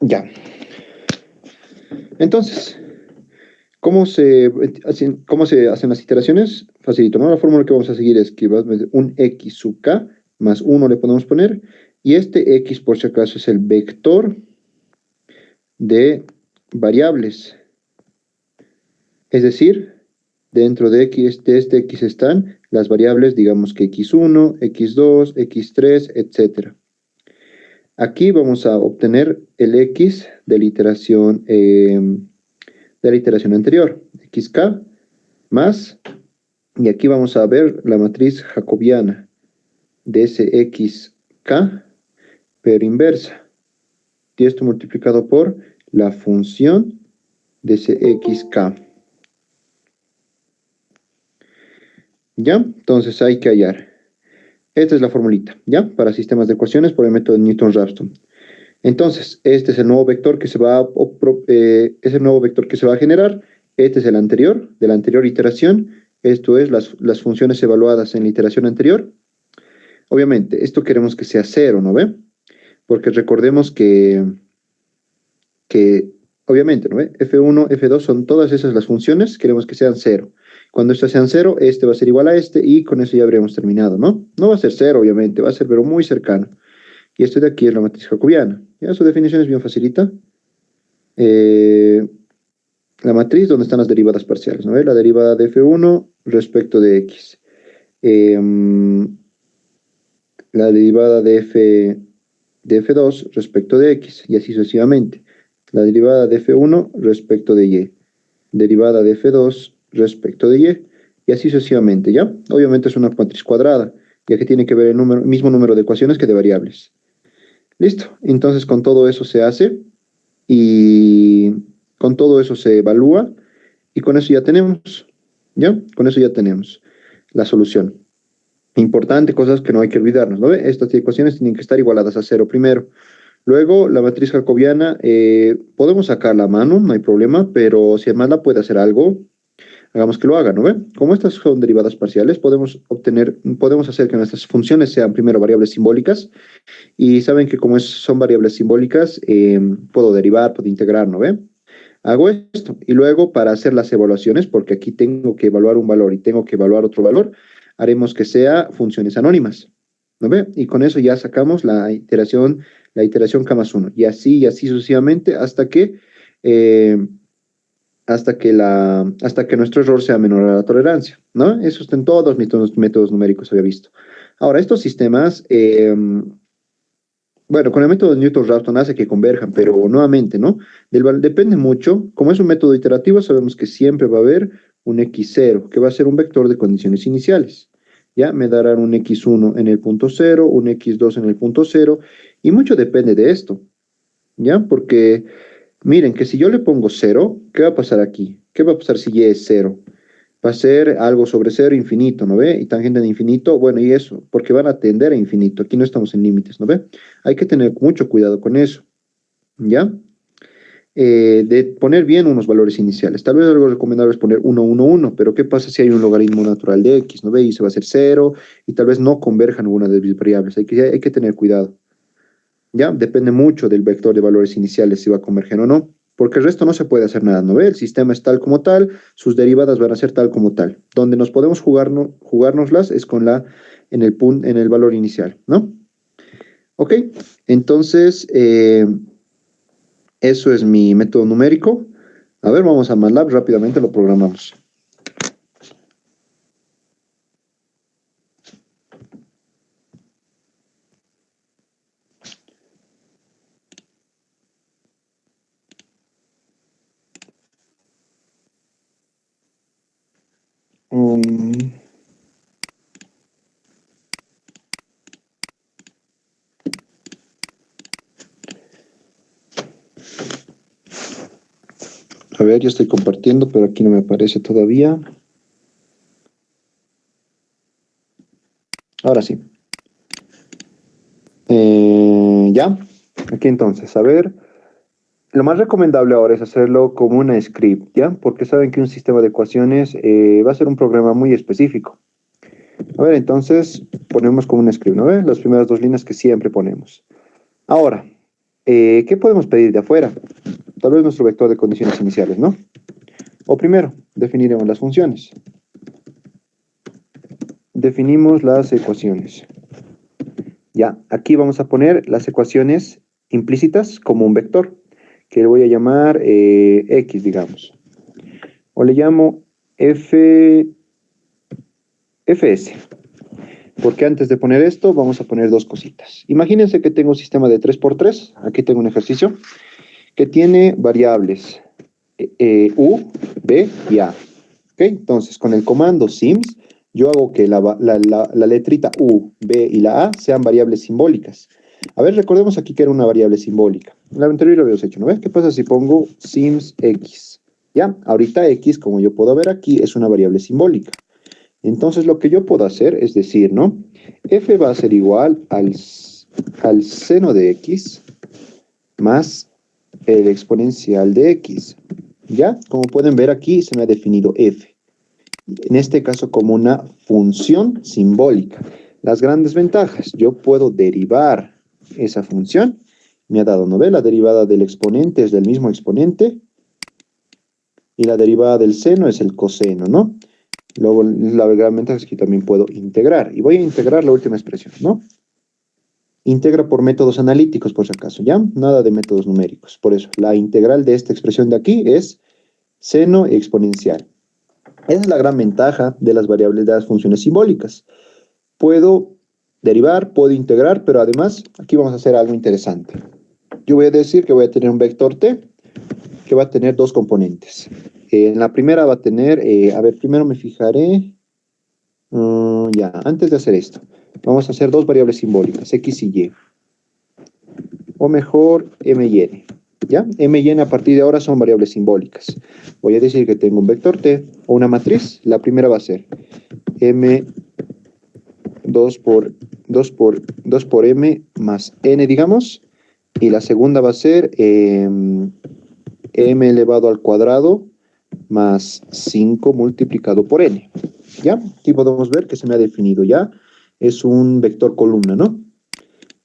Ya. Entonces, ¿cómo se hacen las iteraciones? Facilito, ¿no? La fórmula que vamos a seguir es que va a meter un x sub k más uno le podemos poner, y este x, por si acaso, es el vector de variables. Es decir, dentro de este x están las variables, digamos que x1, x2, x3, etc. Aquí vamos a obtener el x de la iteración anterior, xk más, y aquí vamos a ver la matriz jacobiana de ese xk, pero inversa, y esto multiplicado por la función de ese xk. ¿Ya? Entonces hay que hallar. Esta es la formulita, ¿ya? Para sistemas de ecuaciones por el método de Newton-Raphson. Entonces, este es el nuevo vector que se va a generar. Este es el anterior, de la anterior iteración. Esto es las funciones evaluadas en la iteración anterior. Obviamente, esto queremos que sea cero, ¿no ve? Porque recordemos que obviamente, ¿no ve? F1, F2 son todas esas las funciones, queremos que sean cero. Cuando estas sean cero, este va a ser igual a este, y con eso ya habríamos terminado, ¿no? No va a ser cero, obviamente, va a ser pero muy cercano. Y esto de aquí es la matriz jacobiana. Ya su definición es bien facilita. Eh, la matriz donde están las derivadas parciales, ¿no? La derivada de f1 respecto de x. Eh, la derivada de f2 respecto de x, y así sucesivamente. La derivada de f1 respecto de y. Derivada de f2 respecto de y así sucesivamente, ¿ya? Obviamente es una matriz cuadrada, ya que tiene que ver el mismo número de ecuaciones que de variables. Listo, entonces con todo eso se hace, y con todo eso se evalúa, y con eso ya tenemos, ¿ya? Con eso ya tenemos la solución. Importante, cosas que no hay que olvidarnos, ¿no ve? Estas ecuaciones tienen que estar igualadas a cero primero. Luego, la matriz jacobiana, podemos sacarla a mano, no hay problema, pero si además la puede hacer algo, hagamos que lo haga, ¿no ve? Como estas son derivadas parciales, podemos hacer que nuestras funciones sean primero variables simbólicas, y saben que como son variables simbólicas, puedo derivar, puedo integrar, ¿no ve? Hago esto, y luego para hacer las evaluaciones, porque aquí tengo que evaluar un valor y tengo que evaluar otro valor, haremos que sea funciones anónimas, ¿no ve? Y con eso ya sacamos la iteración k más 1, y así sucesivamente eh, hasta que nuestro error sea menor a la tolerancia, ¿no? Eso está en todos los métodos numéricos, había visto. Ahora, estos sistemas, bueno, con el método de Newton-Raphson hace que converjan, pero nuevamente, ¿no? Depende mucho. Como es un método iterativo, sabemos que siempre va a haber un x0, que va a ser un vector de condiciones iniciales. ¿Ya? Me darán un x1 en el punto 0, un x2 en el punto 0, y mucho depende de esto, ¿ya? Porque miren que si yo le pongo 0, ¿qué va a pasar aquí? ¿Qué va a pasar si y es 0? Va a ser algo sobre cero infinito, ¿no ve? Y tangente de infinito, bueno, y eso, porque van a tender a infinito. Aquí no estamos en límites, ¿no ve? Hay que tener mucho cuidado con eso, ¿ya? De poner bien unos valores iniciales. Tal vez algo recomendable es poner 1, 1, 1, pero ¿qué pasa si hay un logaritmo natural de x, ¿no ve? Y se va a hacer 0, y tal vez no converja ninguna de las variables. Hay que tener cuidado, ¿ya? Depende mucho del vector de valores iniciales si va a converger o no, porque el resto no se puede hacer nada, ¿no ve? El sistema es tal como tal, sus derivadas van a ser tal como tal. Donde nos podemos jugárnoslas es en el valor inicial, ¿no? Ok, entonces, eso es mi método numérico. A ver, vamos a MATLAB, rápidamente lo programamos. A ver, yo estoy compartiendo, pero aquí no me aparece todavía. Ahora sí. Ya, aquí entonces, a ver. Lo más recomendable ahora es hacerlo como una script, ¿ya? Porque saben que un sistema de ecuaciones va a ser un programa muy específico. A ver, entonces ponemos como un script, ¿no ves? Las primeras dos líneas que siempre ponemos. Ahora, ¿Qué podemos pedir de afuera? Tal vez nuestro vector de condiciones iniciales, ¿no? O primero, definiremos las funciones. Definimos las ecuaciones. Ya, aquí vamos a poner las ecuaciones implícitas como un vector, que le voy a llamar X, digamos. O le llamo Fs. Porque antes de poner esto, vamos a poner dos cositas. Imagínense que tengo un sistema de 3×3. Aquí tengo un ejercicio que tiene variables U, B y A. ¿Okay? Entonces, con el comando sims, yo hago que la letrita U, B y la A sean variables simbólicas. A ver, recordemos aquí que era una variable simbólica. En la anterior lo habíamos hecho, ¿no ves? ¿Qué pasa si pongo sims X? Ya, ahorita X, como yo puedo ver aquí, es una variable simbólica. Entonces, lo que yo puedo hacer es decir, ¿no? F va a ser igual al seno de X más el exponencial de X. ¿Ya? Como pueden ver aquí, se me ha definido F. En este caso como una función simbólica. Las grandes ventajas, yo puedo derivar esa función. Me ha dado, ¿no ve? La derivada del exponente es del mismo exponente. Y la derivada del seno es el coseno, ¿no? Luego, la gran ventaja es que también puedo integrar. Y voy a integrar la última expresión, ¿no? Integra por métodos analíticos, por si acaso, ¿ya? Nada de métodos numéricos. Por eso, la integral de esta expresión de aquí es seno exponencial. Esa es la gran ventaja de las variables de las funciones simbólicas. Puedo derivar, puedo integrar, pero además, aquí vamos a hacer algo interesante. Yo voy a decir que voy a tener un vector t que va a tener dos componentes. En la primera va a tener, a ver, primero me fijaré, ya, antes de hacer esto, vamos a hacer dos variables simbólicas, x y y, o mejor, m y n, ¿ya? M y n a partir de ahora son variables simbólicas. Voy a decir que tengo un vector t, o una matriz, la primera va a ser m 2 por m más n, digamos, y la segunda va a ser m elevado al cuadrado más 5 multiplicado por n. ¿Ya? Aquí podemos ver que se me ha definido ya. Es un vector columna, ¿no?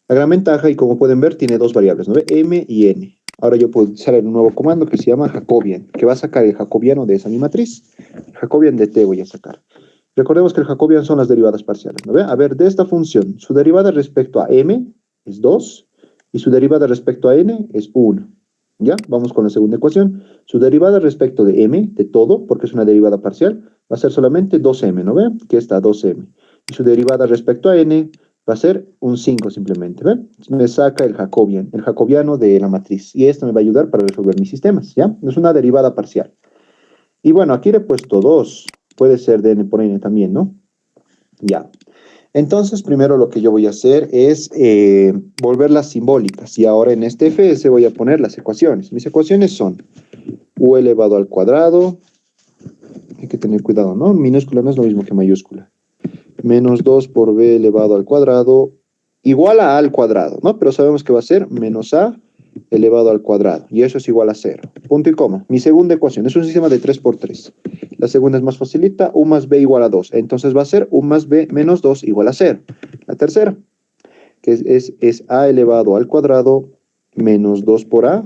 La gran ventaja, y como pueden ver, tiene dos variables, ¿no? M y n. Ahora yo puedo utilizar un nuevo comando que se llama Jacobian, que va a sacar el jacobiano de esa mi matriz. El Jacobian de t voy a sacar. Recordemos que el Jacobian son las derivadas parciales, ¿no? A ver, de esta función, su derivada respecto a m es 2 y su derivada respecto a n es 1. ¿Ya? Vamos con la segunda ecuación. Su derivada respecto de m, de todo, porque es una derivada parcial, va a ser solamente 2m, ¿no ve? Que está 2m. Y su derivada respecto a n va a ser un 5 simplemente, ¿ve? Me saca el jacobiano de la matriz. Y esto me va a ayudar para resolver mis sistemas, ¿ya? Es una derivada parcial. Y bueno, aquí le he puesto 2. Puede ser de n por n también, ¿no? Ya. Entonces, primero lo que yo voy a hacer es volverlas simbólicas. Y ahora en este fs voy a poner las ecuaciones. Mis ecuaciones son u elevado al cuadrado. Hay que tener cuidado, ¿no? Minúscula no es lo mismo que mayúscula. Menos 2 por b elevado al cuadrado igual a al cuadrado, ¿no? Pero sabemos que va a ser menos a elevado al cuadrado. Y eso es igual a 0. Punto y coma. Mi segunda ecuación es un sistema de 3×3. La segunda es más facilita, u más b igual a 2. Entonces va a ser u más b menos 2 igual a 0. La tercera, que es a elevado al cuadrado menos 2 por a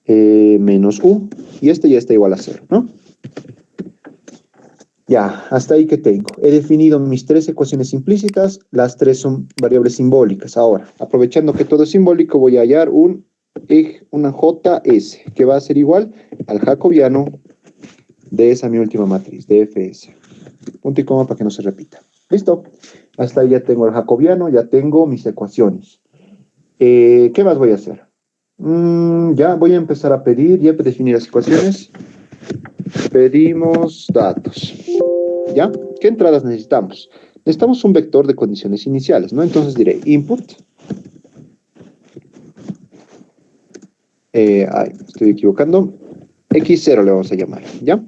menos u. Y este ya está igual a 0, ¿no? Ya, hasta ahí que tengo. He definido mis tres ecuaciones implícitas. Las tres son variables simbólicas. Ahora, aprovechando que todo es simbólico, voy a hallar una JS, que va a ser igual al jacobiano de esa mi última matriz, de Fs. Punto y coma para que no se repita. ¿Listo? Hasta ahí ya tengo el jacobiano, ya tengo mis ecuaciones. ¿Qué más voy a hacer? Ya voy a empezar a pedir, ya definir las ecuaciones. Pedimos datos. ¿Ya? ¿Qué entradas necesitamos? Necesitamos un vector de condiciones iniciales, ¿no? Entonces diré input. Ay, estoy equivocando. X0 le vamos a llamar, ¿ya?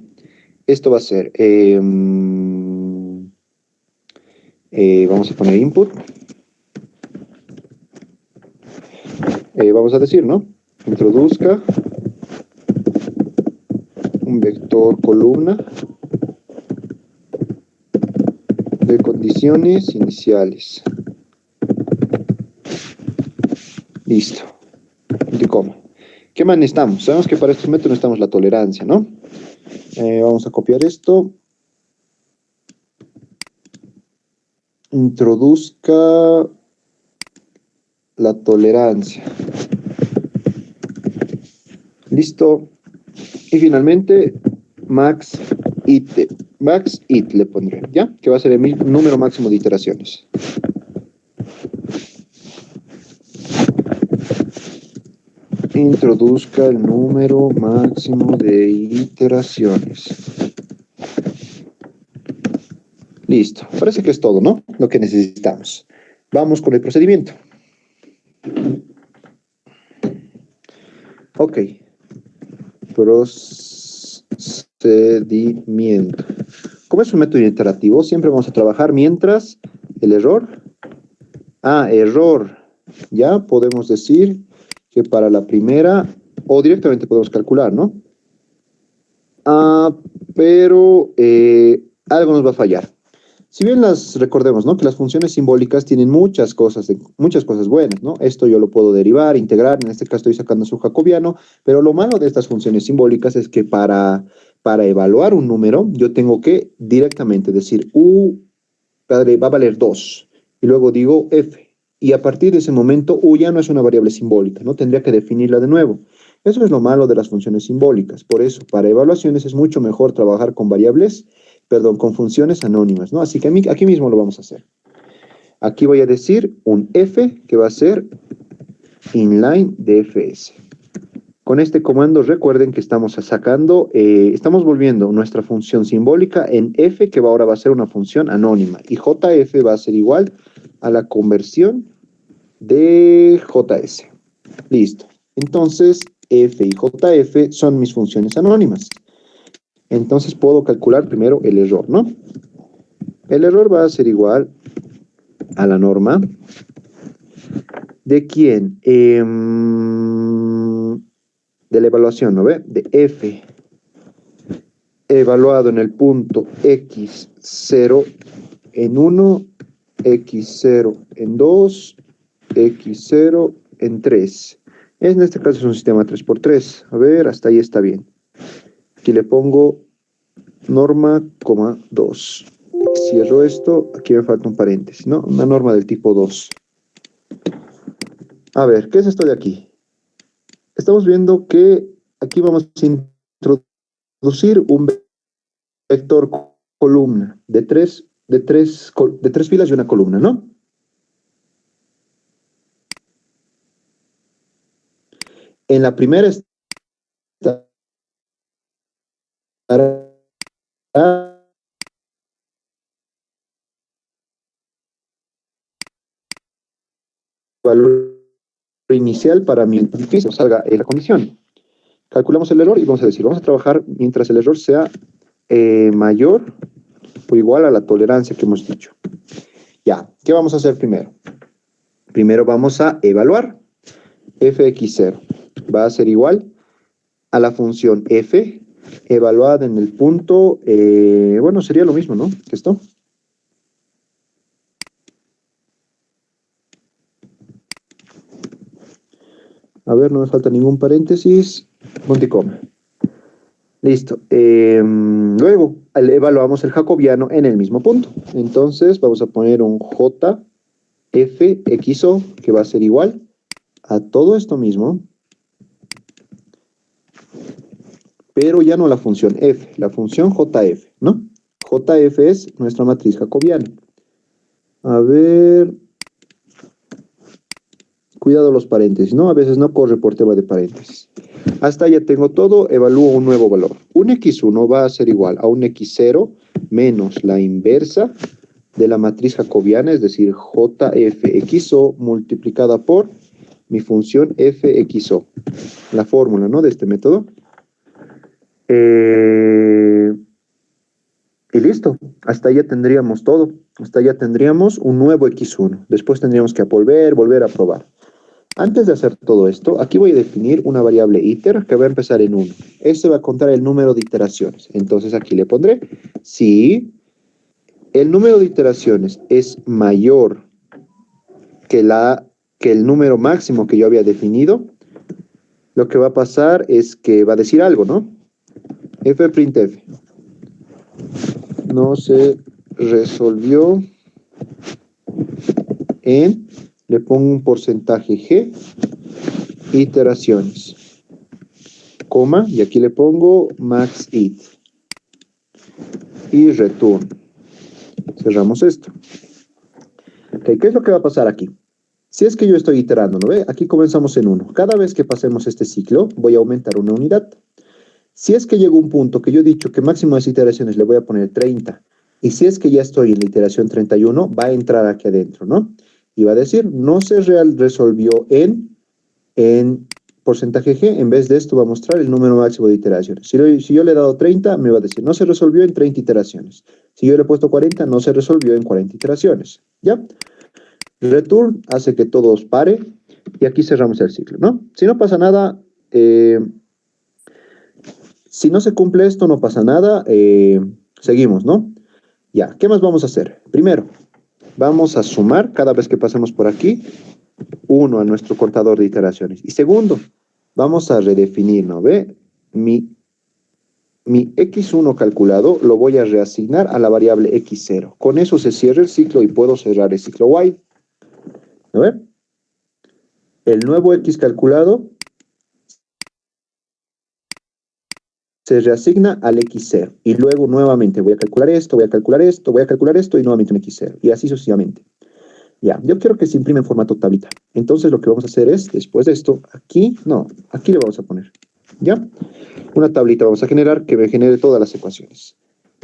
Esto va a ser, vamos a poner input. Vamos a decir, ¿no? Introduzca un vector columna de condiciones iniciales. Listo. punto y coma. ¿Qué más necesitamos? Sabemos que para estos métodos necesitamos la tolerancia, ¿no? Vamos a copiar esto. Introduzca la tolerancia. Listo. Y finalmente, max it le pondré, ¿ya? Que va a ser el número máximo de iteraciones. Introduzca el número máximo de iteraciones. Listo. Parece que es todo, ¿no? Lo que necesitamos. Vamos con el procedimiento. Ok. Procedimiento. Como es un método iterativo, siempre vamos a trabajar mientras el error. Error. Ya podemos decir que para la primera, o directamente podemos calcular, ¿no? Pero algo nos va a fallar. Si bien recordemos, ¿no? Que las funciones simbólicas tienen muchas cosas buenas, ¿no? Esto yo lo puedo derivar, integrar, en este caso estoy sacando su jacobiano, pero lo malo de estas funciones simbólicas es que para evaluar un número, yo tengo que directamente decir U va a valer 2, y luego digo F, y a partir de ese momento U ya no es una variable simbólica, ¿no? Tendría que definirla de nuevo. Eso es lo malo de las funciones simbólicas. Por eso, para evaluaciones es mucho mejor trabajar con con funciones anónimas, ¿no? Así que aquí mismo lo vamos a hacer. Aquí voy a decir un F que va a ser inline dfs. Con este comando recuerden que estamos sacando, estamos volviendo nuestra función simbólica en F, que ahora va a ser una función anónima. Y JF va a ser igual a la conversión de JS. Listo. Entonces, F y JF son mis funciones anónimas. Entonces puedo calcular primero el error, ¿no? El error va a ser igual a la norma. ¿De quién? De la evaluación, ¿no ve? De F evaluado en el punto X0 en 1, X0 en 2, X0 en 3. En este caso es un sistema 3×3. A ver, hasta ahí está bien. Aquí le pongo norma, 2. Cierro esto, aquí me falta un paréntesis, ¿no? Una norma del tipo 2. A ver, ¿qué es esto de aquí? Estamos viendo que aquí vamos a introducir un vector columna de tres filas y una columna, ¿no? En la primera estará valor inicial para mi edificio, salga la condición. Calculamos el error y vamos a decir, vamos a trabajar mientras el error sea mayor o igual a la tolerancia que hemos dicho. Ya, ¿qué vamos a hacer primero? Primero vamos a evaluar fx0. Va a ser igual a la función f evaluada en el punto, bueno, sería lo mismo, ¿no? Que esto. A ver, no me falta ningún paréntesis. Punto y coma. Listo. Luego evaluamos el jacobiano en el mismo punto. Entonces vamos a poner un jfxo que va a ser igual a todo esto mismo, pero ya no la función f, la función jf, ¿no? Jf es nuestra matriz jacobiana. A ver, cuidado los paréntesis, ¿no? A veces no corre por tema de paréntesis. Hasta ya tengo todo, evalúo un nuevo valor. Un x1 va a ser igual a un x0 menos la inversa de la matriz jacobiana, es decir, jfxo multiplicada por mi función fxo. La fórmula, ¿no? De este método. Y listo, hasta ya tendríamos todo. Hasta ya tendríamos un nuevo x1. Después tendríamos que volver a probar. Antes de hacer todo esto, aquí voy a definir una variable iter que va a empezar en 1. Este va a contar el número de iteraciones. Entonces aquí le pondré, si el número de iteraciones es mayor que el número máximo que yo había definido, lo que va a pasar es que va a decir algo, ¿no? F'printf no se resolvió en, le pongo un porcentaje G, iteraciones, coma, y aquí le pongo max it, y return. Cerramos esto. Okay, ¿qué es lo que va a pasar aquí? Si es que yo estoy iterando, ¿no ve? Aquí comenzamos en 1. Cada vez que pasemos este ciclo, voy a aumentar una unidad. Si es que llego a un punto que yo he dicho que máximo de iteraciones le voy a poner 30, y si es que ya estoy en la iteración 31, va a entrar aquí adentro, ¿no? Y va a decir, no se resolvió en porcentaje G, en vez de esto va a mostrar el número máximo de iteraciones. Si yo le he dado 30, me va a decir, no se resolvió en 30 iteraciones. Si yo le he puesto 40, no se resolvió en 40 iteraciones, ¿ya? Return hace que todo pare y aquí cerramos el ciclo, ¿no? Si no pasa nada, si no se cumple esto, no pasa nada, seguimos, ¿no? Ya, ¿qué más vamos a hacer? Primero, vamos a sumar cada vez que pasemos por aquí 1 a nuestro contador de iteraciones. Y segundo, vamos a redefinir, ¿no ve? Mi x1 calculado lo voy a reasignar a la variable x0. Con eso se cierra el ciclo y puedo cerrar el ciclo while. ¿No ve? El nuevo x calculado se reasigna al x0. Y luego nuevamente voy a calcular esto, voy a calcular esto, voy a calcular esto y nuevamente un x0. Y así sucesivamente. Ya, yo quiero que se imprime en formato tablita. Entonces lo que vamos a hacer es, después de esto, aquí le vamos a poner. ¿Ya? Una tablita vamos a generar que me genere todas las ecuaciones.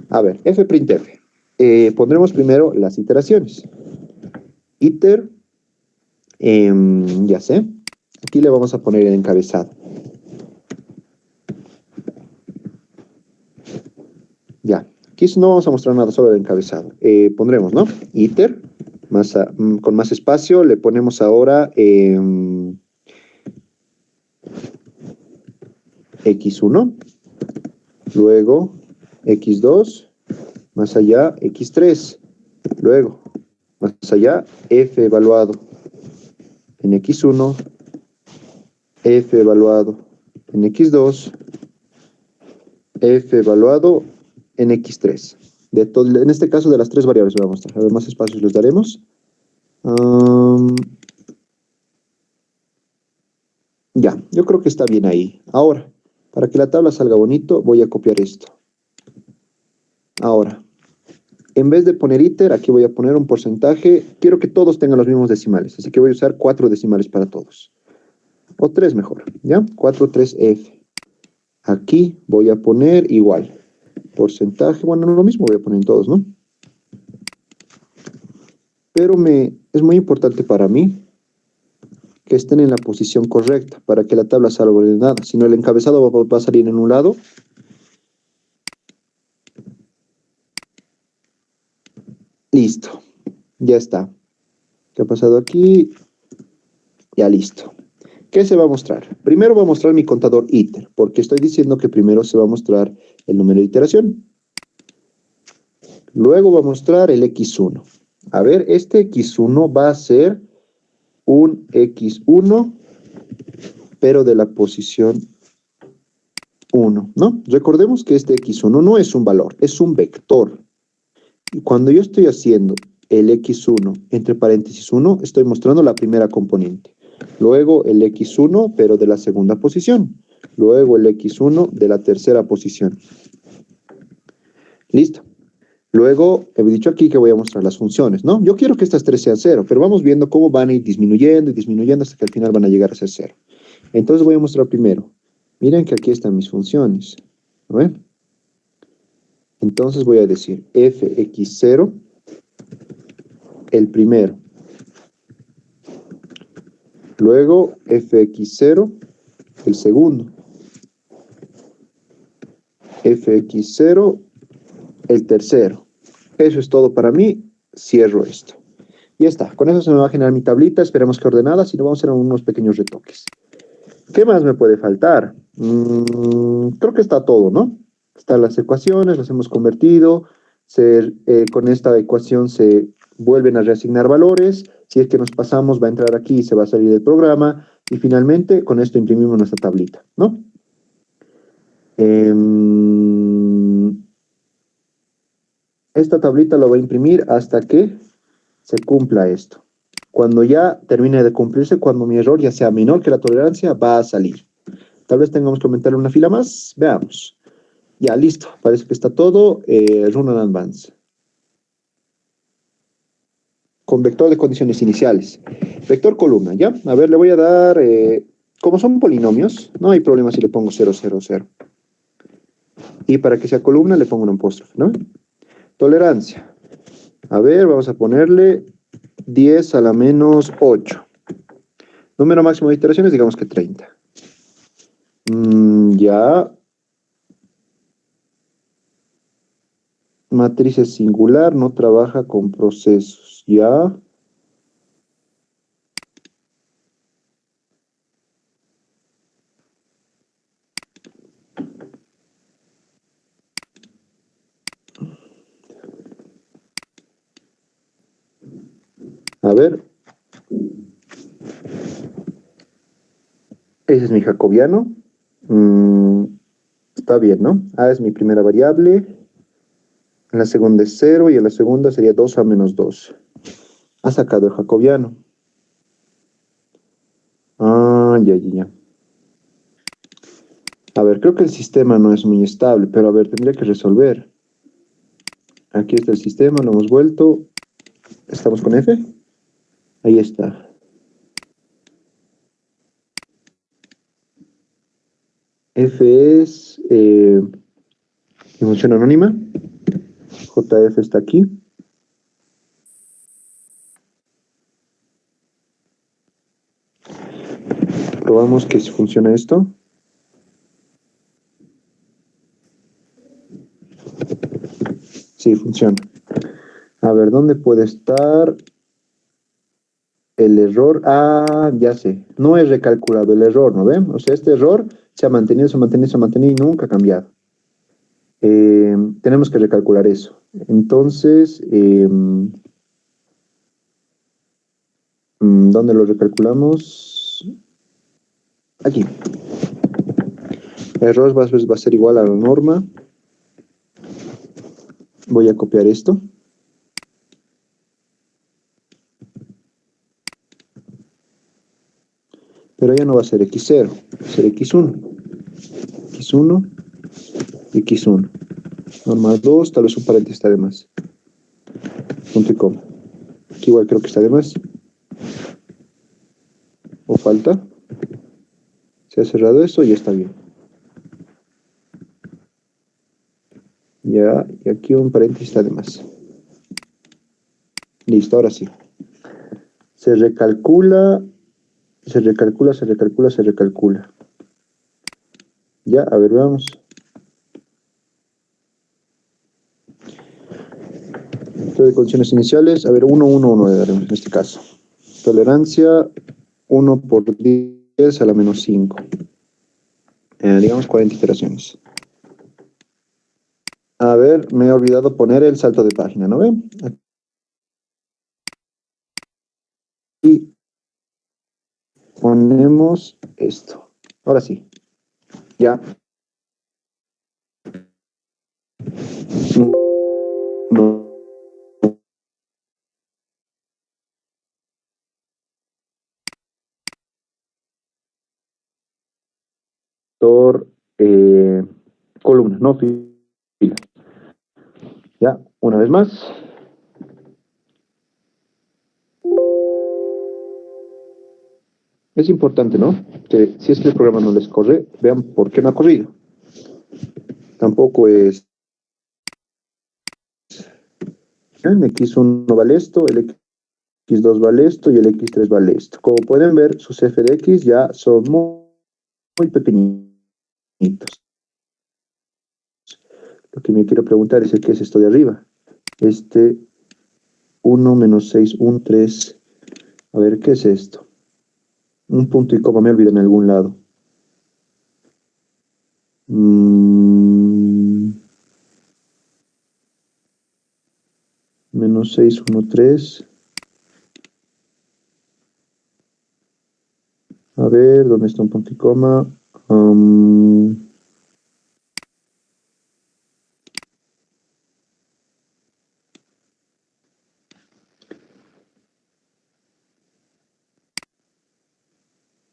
A ver, fprintf. Pondremos primero las iteraciones. Iter, ya sé. Aquí le vamos a poner el encabezado. Ya, aquí no vamos a mostrar nada sobre el encabezado. Pondremos, ¿no? Iter, con más espacio, le ponemos ahora x1, luego x2, más allá x3, luego más allá f evaluado en x1, f evaluado en x2, f evaluado en x3. En este caso de las tres variables vamos a mostrar. A ver, más espacios les daremos. Ya, yo creo que está bien ahí. Ahora, para que la tabla salga bonito, voy a copiar esto. Ahora, en vez de poner iter, aquí voy a poner un porcentaje. Quiero que todos tengan los mismos decimales, así que voy a usar 4 decimales para todos. O 3 mejor, ¿ya? 4, 3, f. Aquí voy a poner igual. Porcentaje, bueno, no lo mismo voy a poner en todos, ¿no? Pero es muy importante para mí que estén en la posición correcta para que la tabla salga ordenada. Si no, el encabezado va a salir en un lado. Listo. Ya está. ¿Qué ha pasado aquí? Ya listo. ¿Qué se va a mostrar? Primero va a mostrar mi contador iter, porque estoy diciendo que primero se va a mostrar el número de iteración. Luego va a mostrar el x1. A ver, este x1 va a ser un x1, pero de la posición 1, ¿no? Recordemos que este x1 no es un valor, es un vector. Y cuando yo estoy haciendo el x1 entre paréntesis 1, estoy mostrando la primera componente. Luego el x1, pero de la segunda posición. Luego el x1 de la tercera posición. Listo. Luego, he dicho aquí que voy a mostrar las funciones, ¿no? Yo quiero que estas tres sean 0, pero vamos viendo cómo van a ir disminuyendo y disminuyendo hasta que al final van a llegar a ser 0. Entonces voy a mostrar primero. Miren que aquí están mis funciones. ¿No ven? Entonces voy a decir fx0, el primero. Luego fx0, el segundo. fx0, el tercero. Eso es todo para mí. Cierro esto. Ya está. Con eso se me va a generar mi tablita. Esperemos que ordenada. Si no, vamos a hacer unos pequeños retoques. ¿Qué más me puede faltar? Creo que está todo, ¿no? Están las ecuaciones, las hemos convertido. Con esta ecuación se vuelven a reasignar valores. Si es que nos pasamos, va a entrar aquí y se va a salir del programa. Y finalmente, con esto imprimimos nuestra tablita, ¿no? Esta tablita lo voy a imprimir hasta que se cumpla esto. Cuando ya termine de cumplirse, cuando mi error ya sea menor que la tolerancia, va a salir. Tal vez tengamos que aumentar una fila más. Veamos. Ya, listo. Parece que está todo. Run and advance. Con vector de condiciones iniciales. Vector columna, ¿ya? A ver, le voy a dar... como son polinomios, no hay problema si le pongo 0, 0, 0. Y para que sea columna le pongo un apóstrofe, ¿no? Tolerancia. A ver, vamos a ponerle 10 a la menos 8. Número máximo de iteraciones, digamos que 30. Ya. Matriz singular, no trabaja con procesos. Ya. A ver. Ese es mi jacobiano. Está bien, ¿no? A es mi primera variable. En la segunda es 0 y en la segunda sería 2 a menos 2. Ha sacado el jacobiano. Ah, ya, ya, ya. A ver, creo que el sistema no es muy estable, pero a ver, tendría que resolver. Aquí está el sistema, lo hemos vuelto. ¿Estamos con F? Ahí está. F es función anónima. JF está aquí. Probamos que si funciona esto. Sí, funciona. A ver, ¿dónde puede estar el error? Ah, ya sé. No he recalculado el error, ¿no ven? O sea, este error se ha mantenido, se ha mantenido, se ha mantenido y nunca ha cambiado. Tenemos que recalcular eso. Entonces, ¿dónde lo recalculamos? Aquí. Error va a ser igual a la norma. Voy a copiar esto. Pero ya no va a ser x0, va a ser x1. x1, x1. Norma 2, tal vez un paréntesis está de más. Punto y coma. Aquí igual creo que está de más. O falta. Se ha cerrado esto y ya está bien. Ya, y aquí un paréntesis está de más. Listo, ahora sí. Se recalcula, se recalcula, se recalcula, se recalcula. Ya, a ver, veamos. De condiciones iniciales, a ver, 1, 1, 1 le daremos en este caso. Tolerancia 1 por 10 a la menos 5. Digamos 40 iteraciones. A ver, me he olvidado poner el salto de página, ¿no ven? Aquí ponemos esto. Ahora sí. Ya. No. Eh, columna, no fila. Ya, una vez más. Es importante, ¿no? Que si es que el programa no les corre, vean por qué no ha corrido. Tampoco es... El x1 vale esto, el x2 vale esto y el x3 vale esto. Como pueden ver, sus f de x ya son muy, muy pequeñitos. Lo que me quiero preguntar es qué es esto de arriba. Este 1 menos 6, 1, 3. A ver, ¿qué es esto? Un punto y coma me olvidé en algún lado. Menos 6, 1, 3. A ver, ¿dónde está un punto y coma?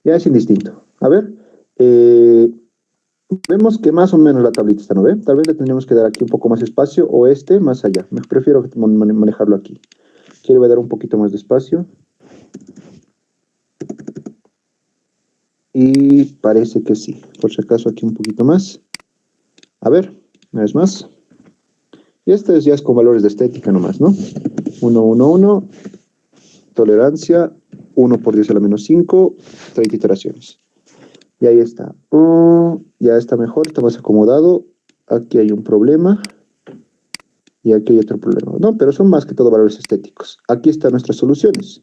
Ya es indistinto. A ver, vemos que más o menos la tablita está, ¿no ve? Tal vez le tendríamos que dar aquí un poco más espacio o este más allá. Me prefiero manejarlo aquí. Quiero dar un poquito más de espacio. Y parece que sí. Por si acaso aquí un poquito más. A ver, una vez más. Y este ya es con valores de estética nomás, ¿no? 1, 1, 1. Tolerancia. 1 por 10 a la menos 5. 30 iteraciones. Y ahí está. Ya está mejor, está más acomodado. Aquí hay un problema. Y aquí hay otro problema. No, pero son más que todo valores estéticos. Aquí están nuestras soluciones.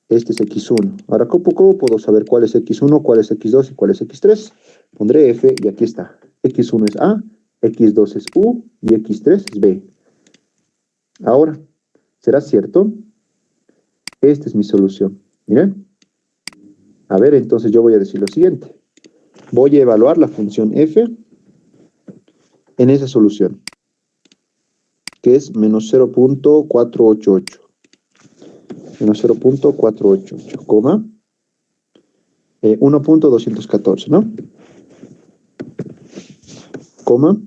Este es X1. Ahora, ¿cómo puedo saber cuál es X1, cuál es X2 y cuál es X3? Pondré F y aquí está. X1 es A, X2 es U y X3 es B. Ahora, ¿será cierto? Esta es mi solución. Miren. A ver, entonces yo voy a decir lo siguiente. Voy a evaluar la función F en esa solución, que es menos 0.488. Menos 0.488, coma 1.214, ¿no? Coma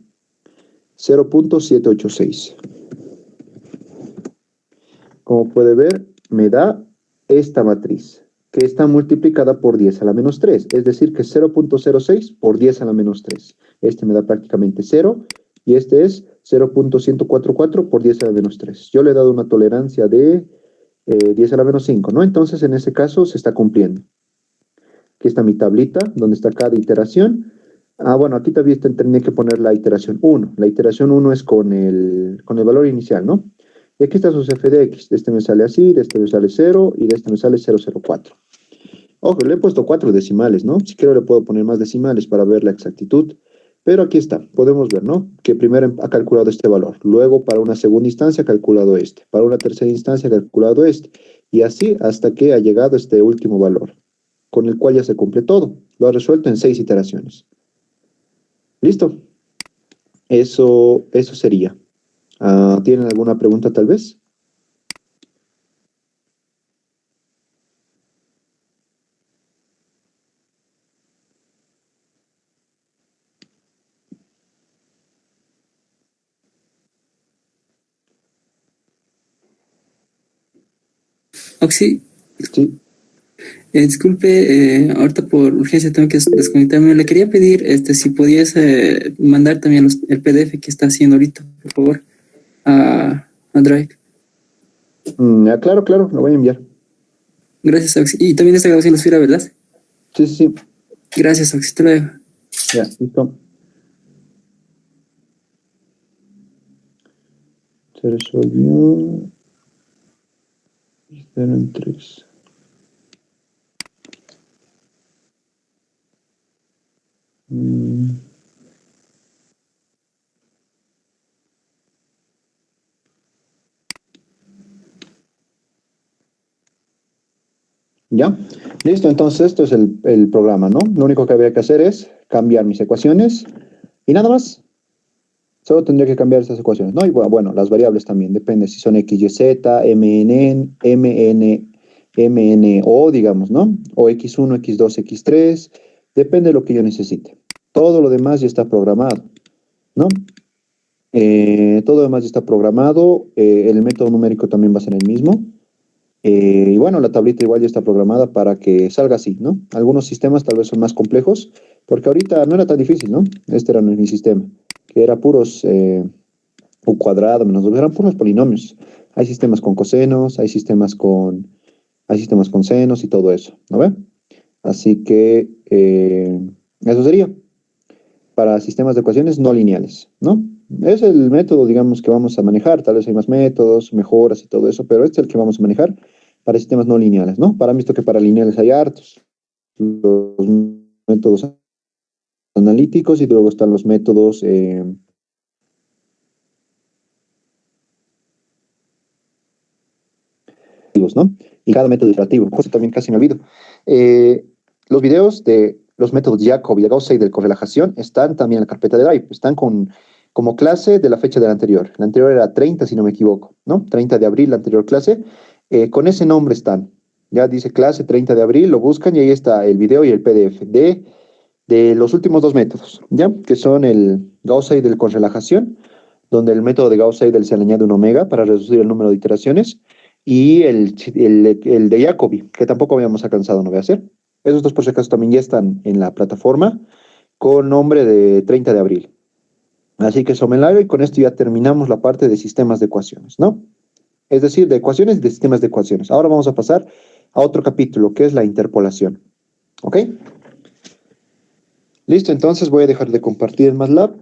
0.786. Como puede ver, me da esta matriz, que está multiplicada por 10 a la menos 3, es decir, que 0.06 por 10 a la menos 3. Este me da prácticamente 0, y este es 0.144 por 10 a la menos 3. Yo le he dado una tolerancia de 10 a la menos 5, ¿no? Entonces, en ese caso, se está cumpliendo. Aquí está mi tablita, donde está cada iteración. Bueno, aquí también tendría que poner la iteración 1. La iteración 1 es con el valor inicial, ¿no? Y aquí está su f de x. De este me sale así, de este me sale 0 y de este me sale 0,04. Ojo, le he puesto 4 decimales, ¿no? Si quiero le puedo poner más decimales para ver la exactitud. Pero aquí está, podemos ver, ¿no? Que primero ha calculado este valor. Luego, para una segunda instancia, ha calculado este. Para una tercera instancia, ha calculado este. Y así hasta que ha llegado este último valor, con el cual ya se cumple todo. Lo ha resuelto en 6 iteraciones. ¿Listo? Eso sería. ¿Tienen alguna pregunta tal vez? Oxy, Sí. disculpe, ahorita por urgencia tengo que desconectarme. Le quería pedir si podías mandar también el PDF que está haciendo ahorita, por favor, a Drive. Claro, claro, lo voy a enviar. Gracias, Oxy. Y también esta grabación la subirá, ¿verdad? Sí, sí, sí. Gracias, Oxy. Te lo dejo. Ya, listo. Se resolvió. 0 en 3. Ya, listo. Entonces, esto es el programa, ¿no? Lo único que habría que hacer es cambiar mis ecuaciones y nada más. Solo tendría que cambiar estas ecuaciones, ¿no? Y bueno, las variables también, depende si son x, y, z, mno, digamos, ¿no? O x1, x2, x3, depende de lo que yo necesite. Todo lo demás ya está programado, ¿no? Todo lo demás ya está programado, el método numérico también va a ser el mismo. Y bueno, la tablita igual ya está programada para que salga así, ¿no? Algunos sistemas tal vez son más complejos, porque ahorita no era tan difícil, ¿no? Este era mi sistema, que era puros u cuadrado menos 2, eran puros polinomios. Hay sistemas con cosenos, hay sistemas con senos y todo eso, ¿no ve? Así que eso sería para sistemas de ecuaciones no lineales, ¿no? Es el método, digamos, que vamos a manejar. Tal vez hay más métodos, mejoras y todo eso, pero este es el que vamos a manejar para sistemas no lineales, ¿no? Para visto que para lineales hay hartos. Los métodos analíticos y luego están los métodos, ¿no? Y cada método iterativo, cosa también casi me olvido. los videos de los métodos Jacob y de Gauss-Seidel de correlación están también en la carpeta de Drive. Están como clase de la fecha del anterior. La anterior era 30, si no me equivoco, ¿no? 30 de abril, la anterior clase. Con ese nombre están. Ya dice clase 30 de abril, lo buscan y ahí está el video y el PDF de los últimos dos métodos, ¿ya? Que son el Gauss-Seidel con relajación, donde el método de Gauss-Seidel se le añade un omega para reducir el número de iteraciones, y el de Jacobi, que tampoco habíamos alcanzado, no voy a hacer. Esos dos, por si acaso, también ya están en la plataforma con nombre de 30 de abril. Así que somenlario, y con esto ya terminamos la parte de sistemas de ecuaciones, ¿no? Es decir, de ecuaciones y de sistemas de ecuaciones. Ahora vamos a pasar a otro capítulo, que es la interpolación. ¿Ok? Listo, entonces voy a dejar de compartir el MATLAB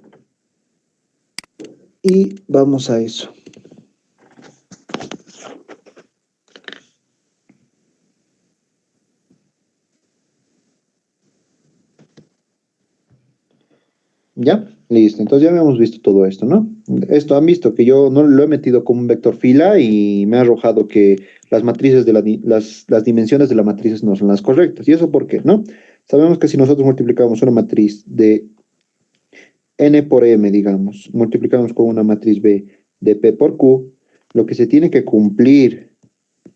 y vamos a eso. ¿Ya? Listo, entonces ya hemos visto todo esto, ¿no? Esto han visto que yo no lo he metido como un vector fila y me ha arrojado que las matrices de las dimensiones de las matrices no son las correctas. ¿Y eso por qué? ¿No? Sabemos que si nosotros multiplicamos una matriz de n por m, digamos, multiplicamos con una matriz B de P por Q, lo que se tiene que cumplir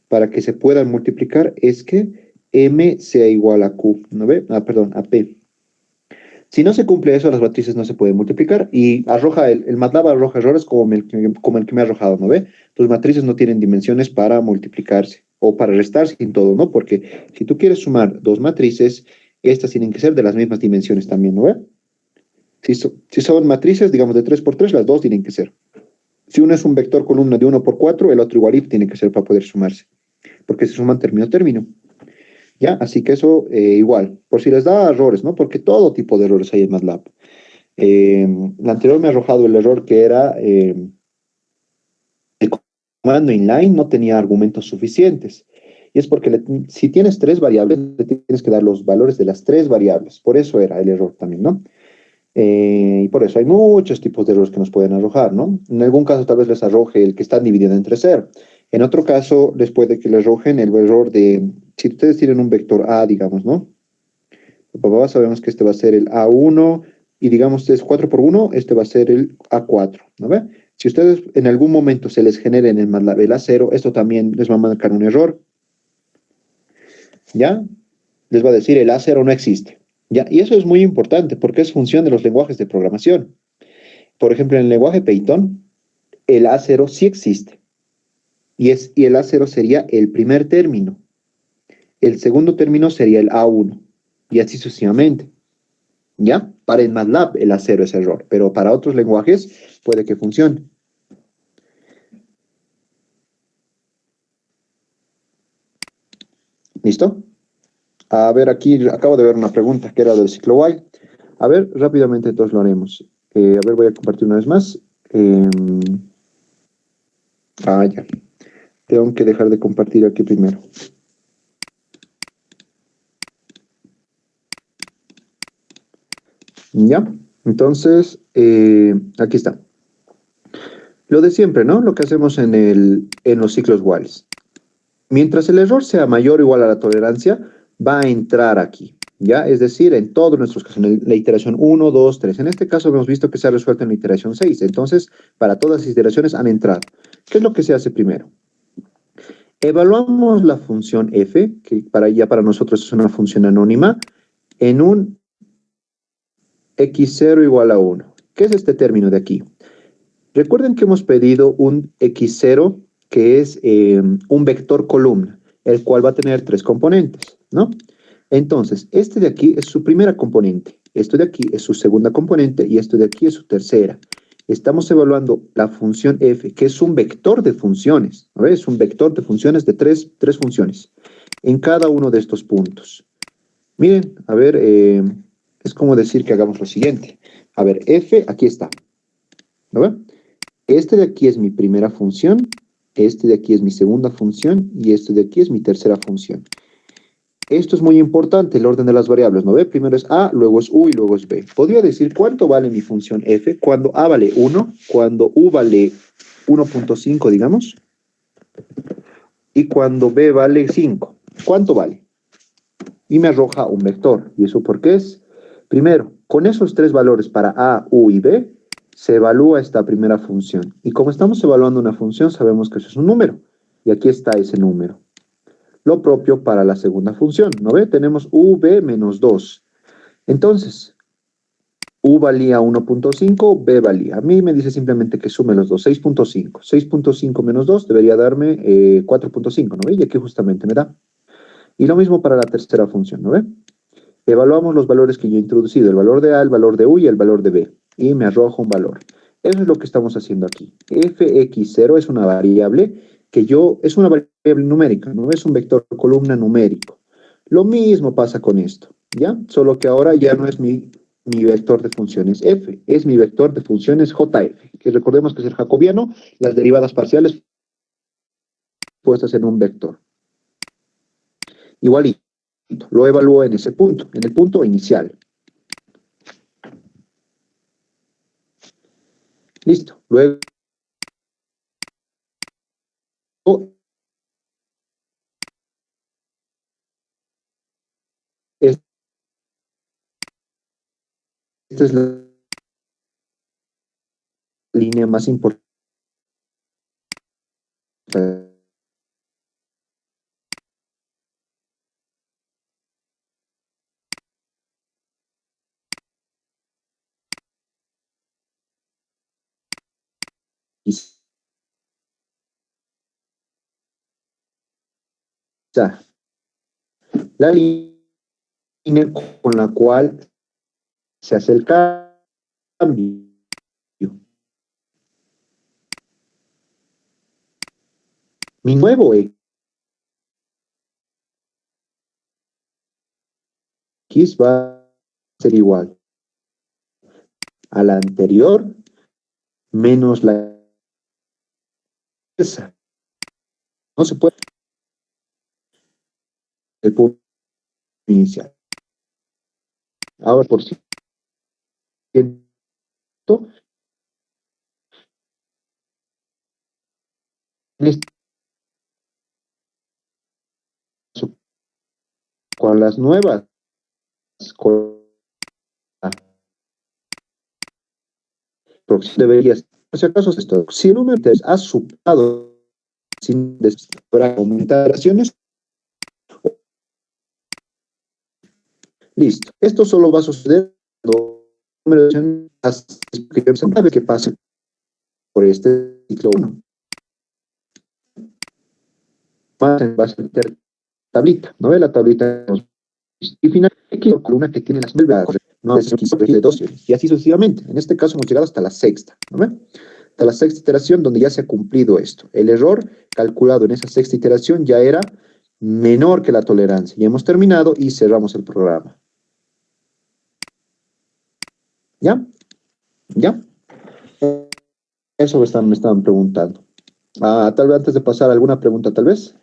para que se puedan multiplicar es que M sea igual a Q, ¿no ve? Perdón, a P. Si no se cumple eso, las matrices no se pueden multiplicar y arroja el MATLAB arroja errores como el que me ha arrojado, ¿no ve? Tus matrices no tienen dimensiones para multiplicarse o para restar sin todo, ¿no? Porque si tú quieres sumar dos matrices, estas tienen que ser de las mismas dimensiones también, ¿no ve? Si son matrices, digamos, de 3 por 3, las dos tienen que ser. Si uno es un vector columna de 1 por 4, el otro igualito tiene que ser para poder sumarse, porque se suman término a término. ¿Ya? Así que eso igual, por si les da errores, ¿no? Porque todo tipo de errores hay en MATLAB. La anterior me ha arrojado el error que era el comando inline no tenía argumentos suficientes. Y es porque si tienes tres variables, le tienes que dar los valores de las tres variables. Por eso era el error también, ¿no? Y por eso hay muchos tipos de errores que nos pueden arrojar, ¿no? En algún caso tal vez les arroje el que está dividido entre 0. En otro caso les puede que les arrojen el error de, si ustedes tienen un vector A, digamos, ¿no? Sabemos que este va a ser el A1 y digamos es 4 por 1, este va a ser el A4, ¿no ve? Si ustedes en algún momento se les genera en el MATLAB el A0, esto también les va a marcar un error. ¿Ya? Les va a decir el A0 no existe. ¿Ya? Y eso es muy importante porque es función de los lenguajes de programación. Por ejemplo, en el lenguaje Python, el A0 sí existe. Y el A0 sería el primer término. El segundo término sería el A1. Y así sucesivamente. ¿Ya? Para el MATLAB el A0 es error, pero para otros lenguajes puede que funcione. ¿Listo? A ver, aquí acabo de ver una pregunta que era del ciclo while. A ver, rápidamente entonces lo haremos. A ver, voy a compartir una vez más. Ya. Tengo que dejar de compartir aquí primero. ¿Ya? Entonces, aquí está. Lo de siempre, ¿no? Lo que hacemos en los ciclos whiles. Mientras el error sea mayor o igual a la tolerancia, va a entrar aquí, ¿ya? Es decir, en todos nuestros casos, en la iteración 1, 2, 3. En este caso hemos visto que se ha resuelto en la iteración 6. Entonces, para todas las iteraciones han entrado. ¿Qué es lo que se hace primero? Evaluamos la función f, que para nosotros es una función anónima, en un x0 igual a 1. ¿Qué es este término de aquí? Recuerden que hemos pedido un x0 que es un vector columna, el cual va a tener tres componentes, ¿no? Entonces, este de aquí es su primera componente, esto de aquí es su segunda componente y esto de aquí es su tercera. Estamos evaluando la función f, que es un vector de funciones, ¿no? Es un vector de funciones de tres funciones en cada uno de estos puntos. Miren, a ver, es como decir que hagamos lo siguiente. A ver, f, aquí está, ¿no ven? Este de aquí es mi primera función, este de aquí es mi segunda función y este de aquí es mi tercera función. Esto es muy importante, el orden de las variables, ¿no ve? Primero es A, luego es U y luego es B. Podría decir cuánto vale mi función f cuando A vale 1, cuando U vale 1.5, digamos, y cuando B vale 5. ¿Cuánto vale? y me arroja un vector. ¿Y eso por qué es? Primero, con esos tres valores para A, U y B, se evalúa esta primera función. Y como estamos evaluando una función, sabemos que eso es un número. Y aquí está ese número. Lo propio para la segunda función, ¿no ve? Tenemos UB menos 2. Entonces, U valía 1.5, B valía. A mí me dice simplemente que sume los dos, 6.5. 6.5 menos 2 debería darme 4.5, ¿no ve? Y aquí justamente me da. Y lo mismo para la tercera función, ¿no ve? Evaluamos los valores que yo he introducido, el valor de A, el valor de U y el valor de B. Y me arroja un valor. Eso es lo que estamos haciendo aquí. Fx0 es una variable es una variable numérica, no es un vector columna numérico. Lo mismo pasa con esto, ¿ya? Solo que ahora ya no es mi vector de funciones f, es mi vector de funciones jf, que recordemos que es el jacobiano, las derivadas parciales puestas en un vector. Igualito, lo evalúo en ese punto, en el punto inicial. Listo, luego esta es la línea más importante. Quizá la línea con la cual se hace el cambio. Mi nuevo X va a ser igual a la anterior menos la inversa. No se puede el punto inicial. Ahora, por cierto, con las nuevas, con la deberías, por si acaso, esto, si el número ha superado sin aumentar acciones, listo. Esto solo va a suceder número de una vez que pase por este ciclo 1. Va a ser tablita, ¿no ve la tablita? Y finalmente, la columna que tiene las no es de 12, y así sucesivamente. En este caso hemos llegado hasta la sexta, ¿no ve? Hasta la sexta iteración donde ya se ha cumplido esto. El error calculado en esa sexta iteración ya era menor que la tolerancia. Ya hemos terminado y cerramos el programa. ¿Ya? ¿Ya? Eso me estaban preguntando. Tal vez antes de pasar alguna pregunta, tal vez.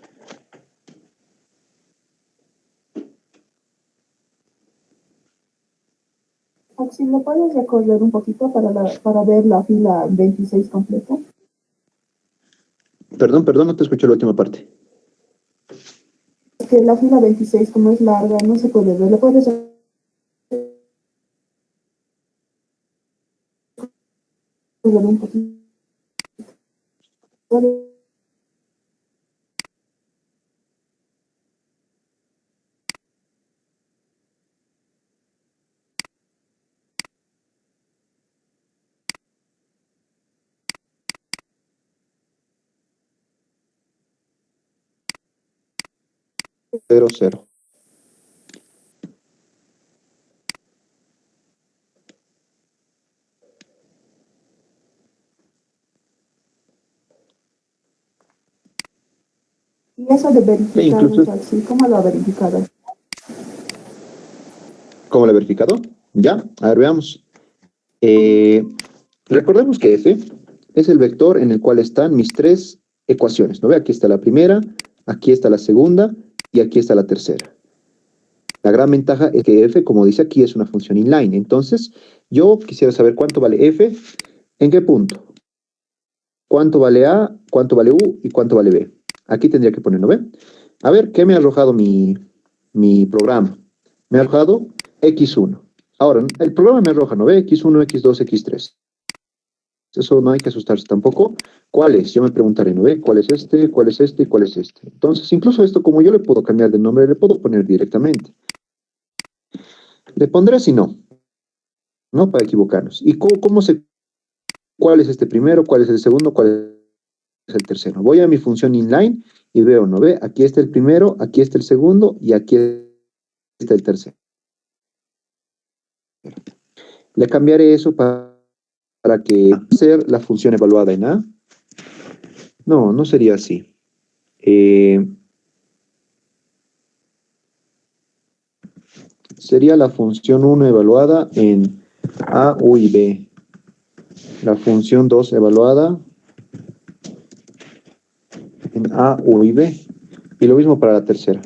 Si me puedes recorrer un poquito para ver la fila 26 completa. Perdón, no te escuché la última parte. Es que la fila 26, como es larga, no se puede ver. ¿Le puedes recorrer un poquito? 0, 0. Y eso de verificar, sí, ¿cómo lo ha verificado? ¿Cómo lo he verificado? Ya, a ver, veamos. Recordemos que F es el vector en el cual están mis tres ecuaciones, ¿no ve? Aquí está la primera, aquí está la segunda y aquí está la tercera. La gran ventaja es que F, como dice aquí, es una función inline. Entonces, yo quisiera saber cuánto vale F, ¿en qué punto? ¿Cuánto vale A, cuánto vale U y cuánto vale B? Aquí tendría que ponerlo, ¿ve? A ver, ¿qué me ha arrojado mi mi programa. Me ha arrojado X1. Ahora, el programa me arroja, ¿no ve? X1, X2, X3. Eso no hay que asustarse tampoco. ¿Cuál es? Yo me preguntaré, ¿no ve? ¿Cuál es este? ¿Cuál es este? ¿Cuál es este? Entonces, incluso esto, como yo le puedo cambiar de nombre, le puedo poner directamente. Le pondré si no, ¿no? Para equivocarnos. ¿Y cómo se... ¿Cuál es este primero? ¿Cuál es el segundo? ¿Cuál es el tercero? Voy a mi función inline y veo, ¿no ve? Aquí está el primero, aquí está el segundo y aquí está el tercero. Le cambiaré eso para que ser la función evaluada en A. No, no sería así. Sería la función 1 evaluada en A, U y B. La función 2 evaluada en A, U y B. Y lo mismo para la tercera.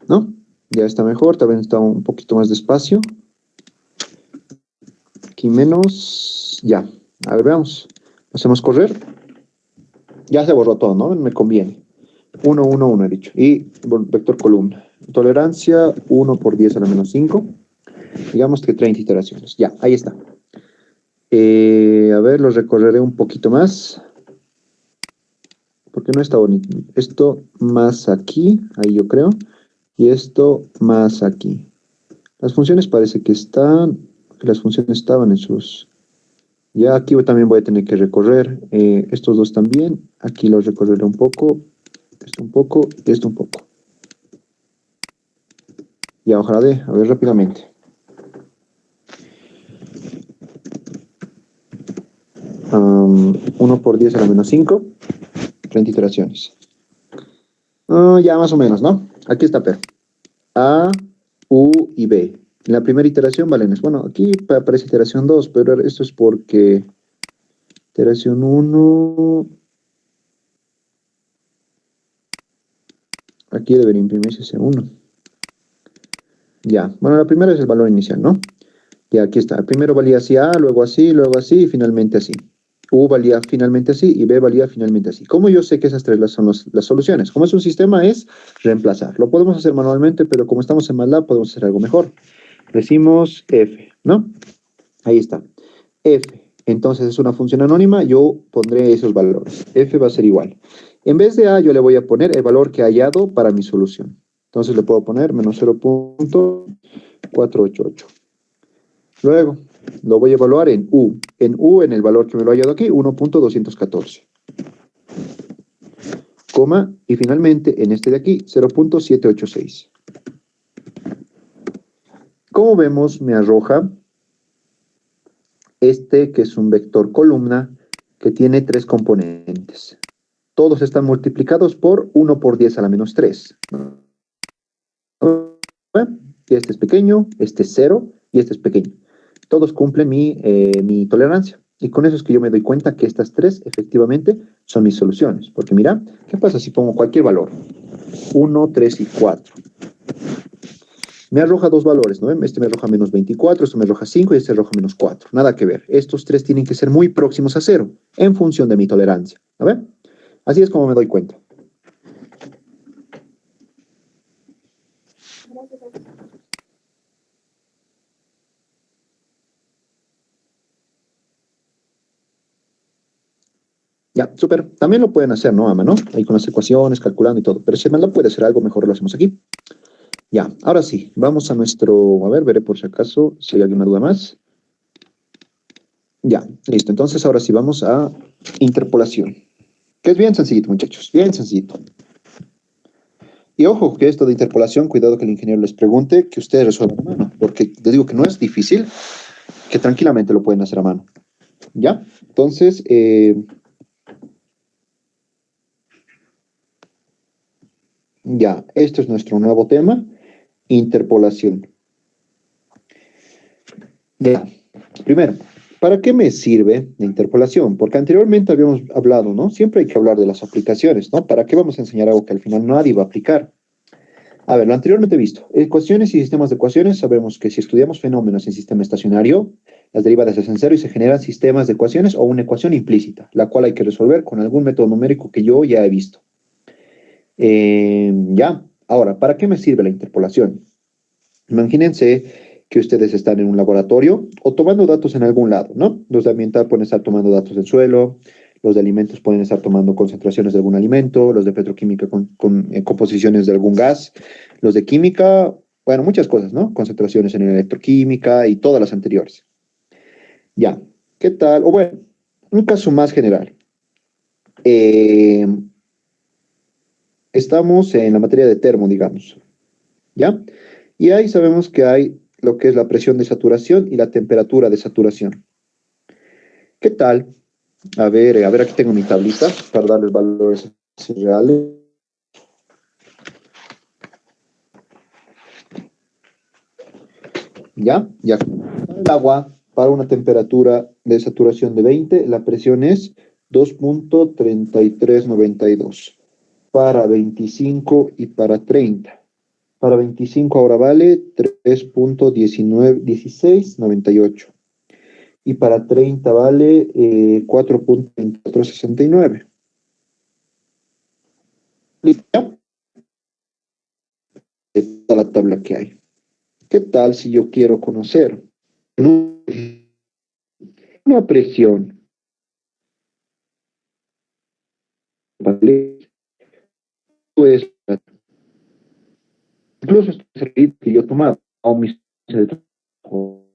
¿No? Ya está mejor, también está un poquito más despacio. Aquí menos, ya. A ver, veamos. Hacemos correr. Ya se borró todo, ¿no? Me conviene. 1, 1, 1 he dicho. Y vector columna. Tolerancia 1 por 10 a la menos 5. Digamos que 30 iteraciones. Ya, ahí está. A ver, lo recorreré un poquito más. Porque no está bonito. Esto más aquí, ahí yo creo. Y esto más aquí. Las funciones parece que están... Las funciones estaban en sus... Ya aquí también voy a tener que recorrer estos dos también. Aquí los recorreré un poco. Esto un poco. Esto un poco. Ya, ojalá de... A ver rápidamente. Uno por 10 a la menos 5. 30 iteraciones. Ya más o menos, ¿no? Aquí está, pero. A, U y B. En la primera iteración valen eso. Bueno, aquí aparece iteración 2, pero esto es porque iteración 1... Aquí debería imprimirse ese 1. Ya, bueno, la primera es el valor inicial, ¿no? Ya, aquí está. Primero valía así A, luego así y finalmente así. U valía finalmente así y B valía finalmente así. ¿Cómo yo sé que esas tres son las soluciones? Como es un sistema, es reemplazar. Lo podemos hacer manualmente, pero como estamos en MATLAB, podemos hacer algo mejor. Decimos F, ¿no? Ahí está. F. Entonces es una función anónima, yo pondré esos valores. F va a ser igual. En vez de A, yo le voy a poner el valor que he hallado para mi solución. Entonces le puedo poner menos 0.488. Luego, lo voy a evaluar en U. En U, en el valor que me lo ha hallado aquí, 1.214. Coma, y finalmente, en este de aquí, 0.786. Como vemos, me arroja este que es un vector columna que tiene 3 componentes. Todos están multiplicados por 1 por 10 a la menos 3. Este es pequeño, este es 0 y este es pequeño. Todos cumplen mi tolerancia. Y con eso es que yo me doy cuenta que estas tres efectivamente son mis soluciones. Porque mira, ¿qué pasa si pongo cualquier valor? 1, 3 y 4. Me arroja dos valores, ¿no? Este me arroja menos 24, este me arroja 5 y este arroja menos 4. Nada que ver. Estos tres tienen que ser muy próximos a 0 en función de mi tolerancia. ¿A ver? Así es como me doy cuenta. Ya, súper. También lo pueden hacer, ¿no, a mano? Ahí con las ecuaciones, calculando y todo. Pero si MATLAB puede hacer algo, mejor lo hacemos aquí. Ya, ahora sí, vamos a nuestro... A ver, veré por si acaso si hay alguna duda más. Ya, listo. Entonces, ahora sí, vamos a interpolación. Que es bien sencillito, muchachos. Bien sencillito. Y ojo, que esto de interpolación, cuidado que el ingeniero les pregunte, que ustedes resuelvan a mano. Porque les digo que no es difícil, que tranquilamente lo pueden hacer a mano. ¿Ya? Entonces, ya, esto es nuestro nuevo tema, interpolación. Ya, primero, ¿para qué me sirve la interpolación? Porque anteriormente habíamos hablado, ¿no? Siempre hay que hablar de las aplicaciones, ¿no? ¿Para qué vamos a enseñar algo que al final nadie va a aplicar? A ver, lo anteriormente he visto. Ecuaciones y sistemas de ecuaciones, sabemos que si estudiamos fenómenos en sistema estacionario, las derivadas se hacen cero y se generan sistemas de ecuaciones o una ecuación implícita, la cual hay que resolver con algún método numérico que yo ya he visto. Ya, ahora, ¿para qué me sirve la interpolación? Imagínense que ustedes están en un laboratorio o tomando datos en algún lado, ¿no? Los de ambiental pueden estar tomando datos del suelo, los de alimentos pueden estar tomando concentraciones de algún alimento, los de petroquímica con composiciones de algún gas, los de química, bueno, muchas cosas, ¿no? Concentraciones en electroquímica y todas las anteriores. Ya, ¿qué tal? O bueno, un caso más general. Eh, Estamos en la materia de termo, digamos, ¿ya? Y ahí sabemos que hay lo que es la presión de saturación y la temperatura de saturación. ¿Qué tal? A ver, aquí tengo mi tablita para darles valores reales. ¿Ya? Ya. El agua, para una temperatura de saturación de 20, la presión es 2.3392. Para 25 y para 30. Para 25 ahora vale 3.1698. Y para 30 vale 4.2469. ¿Listo? Esta es la tabla que hay. ¿Qué tal si yo quiero conocer una presión? ¿Vale? Pues, incluso este servicio que yo tomaba a un mis de trabajo,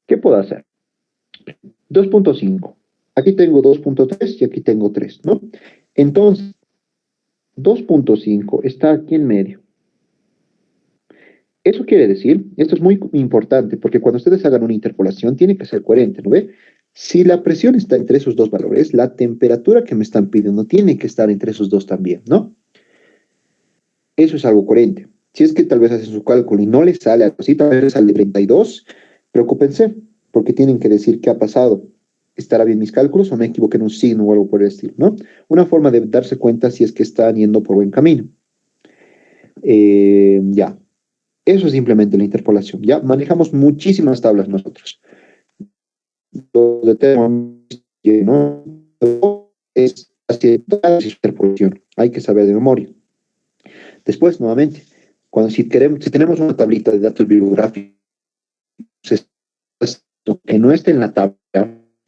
¿qué puedo hacer? 2.5. Aquí tengo 2.3 y aquí tengo 3, ¿no? Entonces, 2.5 está aquí en medio. Eso quiere decir, esto es muy importante, porque cuando ustedes hagan una interpolación, tiene que ser coherente, ¿no ve? Si la presión está entre esos dos valores, la temperatura que me están pidiendo tiene que estar entre esos dos también, ¿no? Eso es algo coherente. Si es que tal vez hacen su cálculo y no les sale algo así, tal vez les sale 32, preocúpense, porque tienen que decir qué ha pasado. ¿Estará bien mis cálculos o me equivoqué en un signo o algo por el estilo, ¿no? Una forma de darse cuenta si es que están yendo por buen camino. Ya. Eso es simplemente la interpolación. Ya manejamos muchísimas tablas nosotros. Lo de termo, ¿no? Es así, interpolación. Hay que saber de memoria. Después, nuevamente, si tenemos una tablita de datos bibliográficos que no esté en la tabla,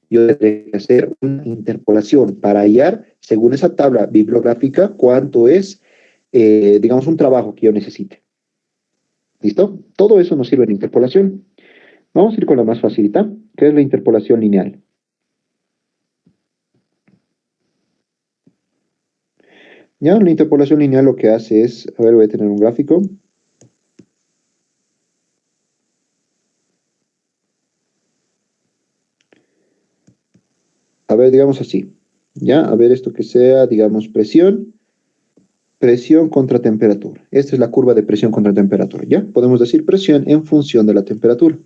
yo tendré que hacer una interpolación para hallar, según esa tabla bibliográfica, cuánto es, digamos, un trabajo que yo necesite. ¿Listo? Todo eso nos sirve en interpolación. Vamos a ir con la más facilita, que es la interpolación lineal. Ya, la interpolación lineal lo que hace es, a ver, voy a tener un gráfico. A ver, digamos así. Ya, a ver esto que sea, digamos, presión contra temperatura. Esta es la curva de presión contra temperatura. Ya, podemos decir presión en función de la temperatura.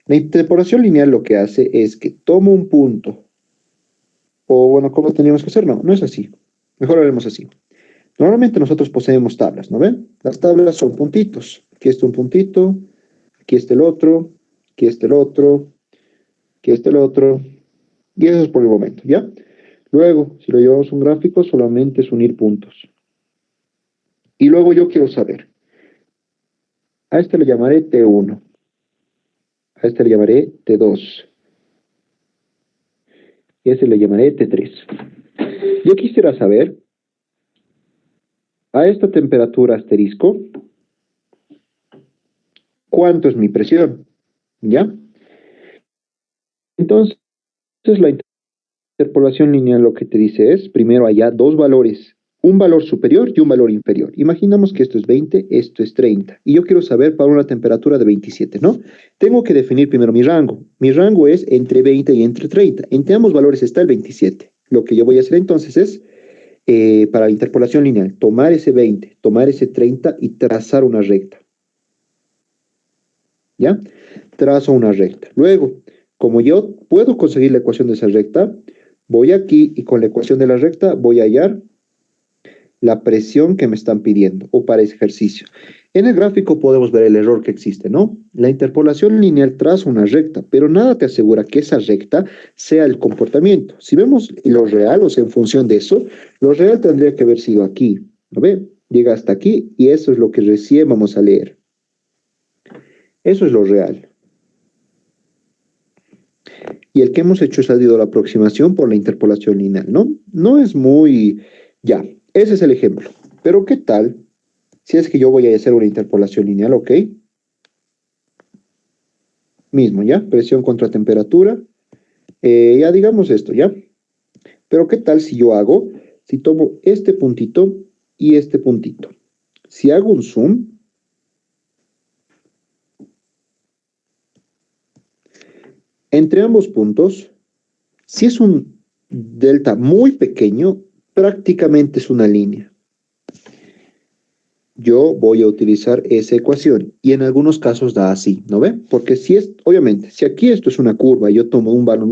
La interpolación lineal lo que hace es que tomo un punto. O bueno, ¿cómo teníamos que hacer? No, no es así. Mejor haremos así. Normalmente nosotros poseemos tablas, ¿no ven? Las tablas son puntitos. Aquí está un puntito, aquí está el otro, aquí está el otro, aquí está el otro. Y eso es por el momento, ¿ya? Luego, si lo llevamos a un gráfico, solamente es unir puntos. Y luego yo quiero saber. A este le llamaré T1. A este le llamaré T2. Y a este le llamaré T3. Yo quisiera saber, a esta temperatura asterisco, ¿cuánto es mi presión? ¿Ya? Entonces, la interpolación lineal lo que te dice es, primero haya dos valores, un valor superior y un valor inferior. Imaginamos que esto es 20, esto es 30. Y yo quiero saber para una temperatura de 27, ¿no? Tengo que definir primero mi rango. Mi rango es entre 20 y entre 30. Entre ambos valores está el 27. Lo que yo voy a hacer entonces es, para la interpolación lineal, tomar ese 20, tomar ese 30 y trazar una recta. ¿Ya? Trazo una recta. Luego, como yo puedo conseguir la ecuación de esa recta, voy aquí y con la ecuación de la recta voy a hallar la presión que me están pidiendo o para ese ejercicio. En el gráfico podemos ver el error que existe, ¿no? La interpolación lineal traza una recta, pero nada te asegura que esa recta sea el comportamiento. Si vemos lo real, o sea, en función de eso, lo real tendría que haber sido aquí, ¿no ve? Llega hasta aquí y eso es lo que recién vamos a leer. Eso es lo real. Y el que hemos hecho es la aproximación por la interpolación lineal, ¿no? No es muy... Ya, ese es el ejemplo. Pero ¿qué tal si es que yo voy a hacer una interpolación lineal, ok? Mismo, ¿ya? Presión contra temperatura. Ya digamos esto, ¿ya? Pero ¿qué tal si yo hago, si tomo este puntito y este puntito? Si hago un zoom, entre ambos puntos, si es un delta muy pequeño, prácticamente es una línea. Yo voy a utilizar esa ecuación y en algunos casos da así, ¿no ve? Porque si es, obviamente, si aquí esto es una curva y yo tomo un valor,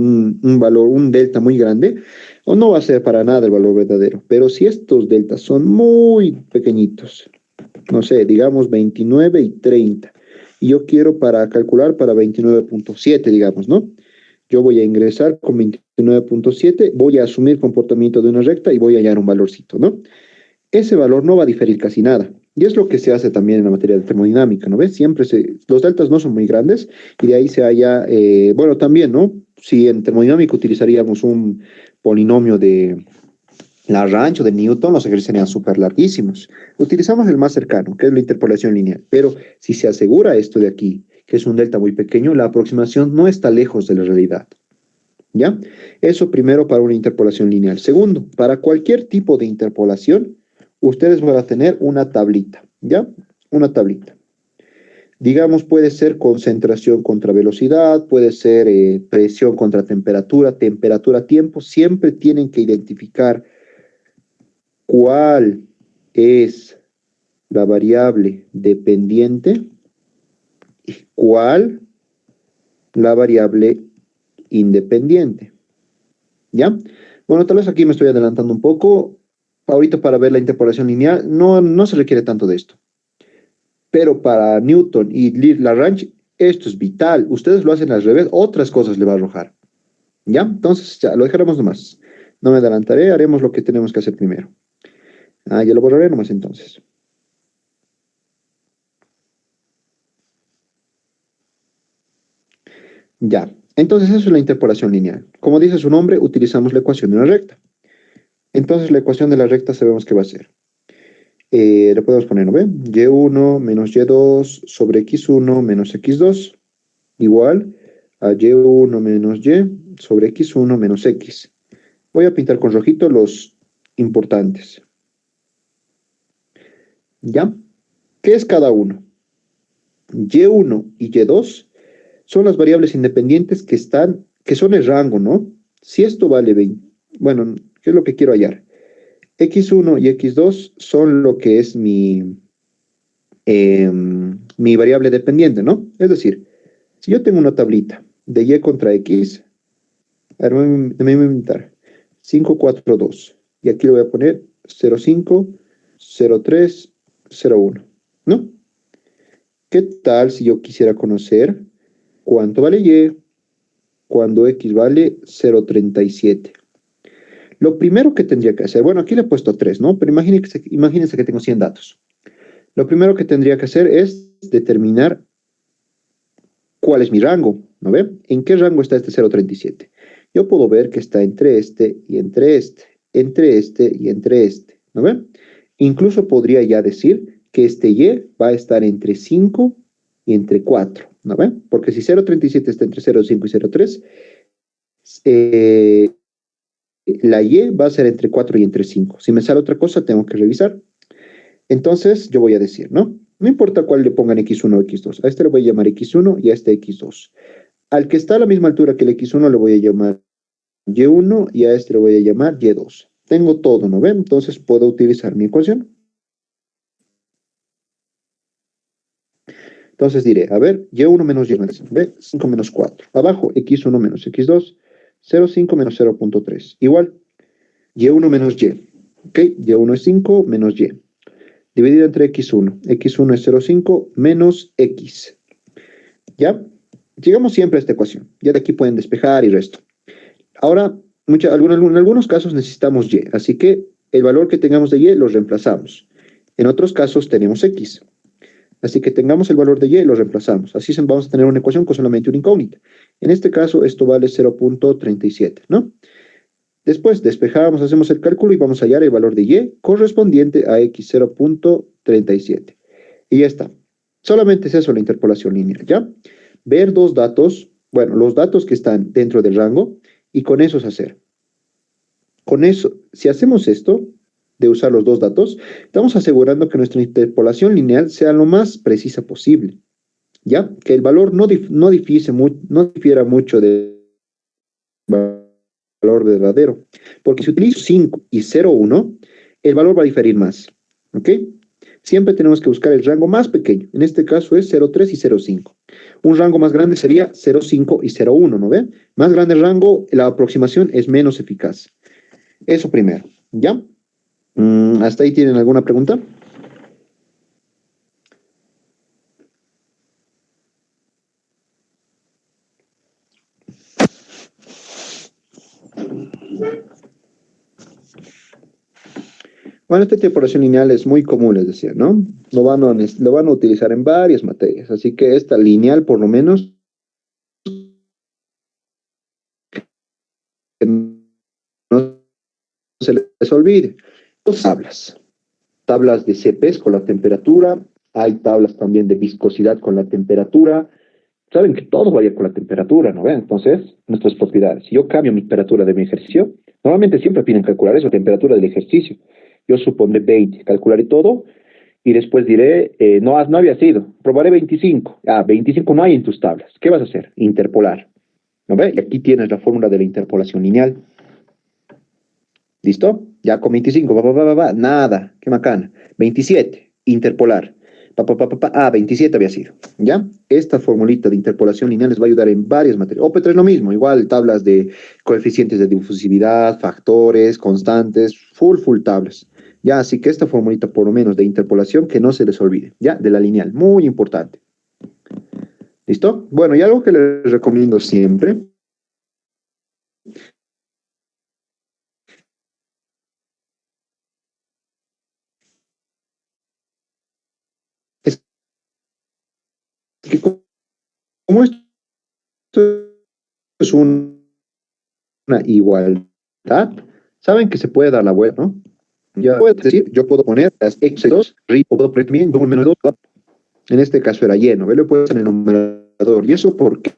un delta muy grande, o no va a ser para nada el valor verdadero. Pero si estos deltas son muy pequeñitos, no sé, digamos 29 y 30, y yo quiero calcular para 29.7, digamos, ¿no? Yo voy a ingresar con 29.7, voy a asumir comportamiento de una recta y voy a hallar un valorcito, ¿no? Ese valor no va a diferir casi nada. Y es lo que se hace también en la materia de termodinámica, ¿no ves? Los deltas no son muy grandes y de ahí se halla, bueno, también, ¿no? Si en termodinámica utilizaríamos un polinomio de Lagrange o de Newton, los ejercicios serían súper larguísimos. Utilizamos el más cercano, que es la interpolación lineal. Pero si se asegura esto de aquí, que es un delta muy pequeño, la aproximación no está lejos de la realidad. ¿Ya? Eso primero para una interpolación lineal. Segundo, para cualquier tipo de interpolación, ustedes van a tener una tablita, ¿ya? Una tablita. Digamos, puede ser concentración contra velocidad, puede ser presión contra temperatura, temperatura-tiempo. Siempre tienen que identificar cuál es la variable dependiente y cuál la variable independiente. ¿Ya? Bueno, tal vez aquí me estoy adelantando un poco. Ahorita para ver la interpolación lineal no se requiere tanto de esto. Pero para Newton y Lagrange esto es vital. Ustedes lo hacen al revés, otras cosas le va a arrojar. ¿Ya? Entonces ya lo dejaremos nomás. No me adelantaré, haremos lo que tenemos que hacer primero. Ya lo borraré nomás entonces. Ya. Entonces eso es la interpolación lineal. Como dice su nombre, utilizamos la ecuación de una recta. Entonces la ecuación de la recta sabemos qué va a ser. Le podemos poner, ¿no ve? Y1 menos Y2 sobre X1 menos X2 igual a Y1 menos Y sobre X1 menos X. Voy a pintar con rojito los importantes. ¿Ya? ¿Qué es cada uno? Y1 y Y2 son las variables independientes que son el rango, ¿no? Si esto vale 20, bueno, ¿qué es lo que quiero hallar? X1 y X2 son lo que es mi variable dependiente, ¿no? Es decir, si yo tengo una tablita de Y contra X, a ver, me voy a inventar 5, 4, 2, y aquí le voy a poner 0,5, 0,3, 0,1, ¿no? ¿Qué tal si yo quisiera conocer cuánto vale Y cuando X vale 0,37? Lo primero que tendría que hacer, bueno, aquí le he puesto 3, ¿no? Pero imagínense que tengo 100 datos. Lo primero que tendría que hacer es determinar cuál es mi rango, ¿no ve? ¿En qué rango está este 0,37? Yo puedo ver que está entre este y entre este, entre este y entre este, ¿no ve? Incluso podría ya decir que este Y va a estar entre 5 y entre 4, ¿no ve? Porque si 0,37 está entre 0,5 y 0,3, la Y va a ser entre 4 y entre 5. Si me sale otra cosa, tengo que revisar. Entonces, yo voy a decir, ¿no? No importa cuál le pongan X1 o X2. A este le voy a llamar X1 y a este X2. Al que está a la misma altura que el X1 le voy a llamar Y1 y a este le voy a llamar Y2. Tengo todo, ¿no ven? Entonces, puedo utilizar mi ecuación. Entonces diré, a ver, Y1 menos Y2, ¿ve? 5 menos 4. Abajo, X1 menos X2, 0,5 menos 0,3. Igual, Y1 menos Y. ¿Ok? Y1 es 5 menos Y. Dividido entre X1. X1 es 0,5 menos X. ¿Ya? Llegamos siempre a esta ecuación. Ya de aquí pueden despejar y resto. Ahora, en algunos casos necesitamos y, así que el valor que tengamos de y lo reemplazamos. En otros casos tenemos x. Así que tengamos el valor de y y lo reemplazamos. Así vamos a tener una ecuación con solamente una incógnita. En este caso, esto vale 0.37, ¿no? Después despejamos, hacemos el cálculo y vamos a hallar el valor de y correspondiente a x 0.37. Y ya está. Solamente es eso la interpolación lineal, ¿ya? Ver dos datos, bueno, los datos que están dentro del rango y con esos hacer. Con eso, si hacemos esto, de usar los dos datos, estamos asegurando que nuestra interpolación lineal sea lo más precisa posible, ¿ya? Que el valor no difiera mucho del valor verdadero, porque si utilizo 5 y 0,1, el valor va a diferir más, ¿ok? Siempre tenemos que buscar el rango más pequeño, en este caso es 0,3 y 0,5. Un rango más grande sería 0,5 y 0,1, ¿no ve? Más grande el rango, la aproximación es menos eficaz. Eso primero, ¿ya? ¿Hasta ahí tienen alguna pregunta? Bueno, esta interpolación lineal es muy común, les decía, ¿no? Lo van a utilizar en varias materias, así que esta lineal, por lo menos, no se les olvide. Dos tablas de CPs con la temperatura, hay tablas también de viscosidad con la temperatura. Saben que todo varía con la temperatura, ¿no ven? Entonces, nuestras propiedades. Si yo cambio mi temperatura de mi ejercicio, normalmente siempre piden calcular eso, temperatura del ejercicio. Yo supondré 20, calcularé todo y después diré, no había sido, probaré 25. 25 no hay en tus tablas. ¿Qué vas a hacer? Interpolar. ¿No ves? Y aquí tienes la fórmula de la interpolación lineal. ¿Listo? Ya con 25, nada, qué macana. 27, interpolar. 27 había sido. ¿Ya? Esta formulita de interpolación lineal les va a ayudar en varias materias. OP3 es lo mismo, igual tablas de coeficientes de difusividad, factores, constantes, full tablas. Ya, así que esta formulita por lo menos de interpolación que no se les olvide, ¿ya? De la lineal, muy importante. ¿Listo? Bueno, y algo que les recomiendo siempre es que como esto es una igualdad, saben que se puede dar la vuelta, ¿no? Ya puedo decir, yo puedo poner las x2, o puedo poner también 2 menos 2. En este caso era lleno, ¿ve? Lo puedo hacer en el numerador. ¿Y eso por qué?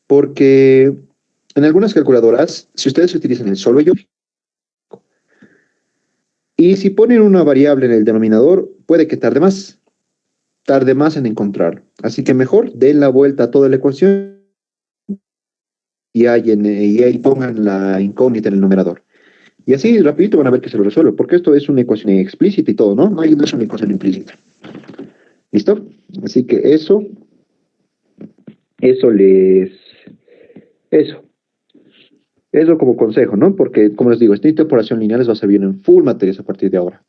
Porque en algunas calculadoras, si ustedes utilizan el solo yo, y si ponen una variable en el denominador, puede que tarde más en encontrarlo. Así que mejor den la vuelta a toda la ecuación y ahí pongan la incógnita en el numerador. Y así rapidito van a ver que se lo resuelve, porque esto es una ecuación explícita y todo, ¿no? No es una ecuación implícita. ¿Listo? Así que eso como consejo, ¿no? Porque, como les digo, esta interpolación lineal les va a servir en full materias a partir de ahora.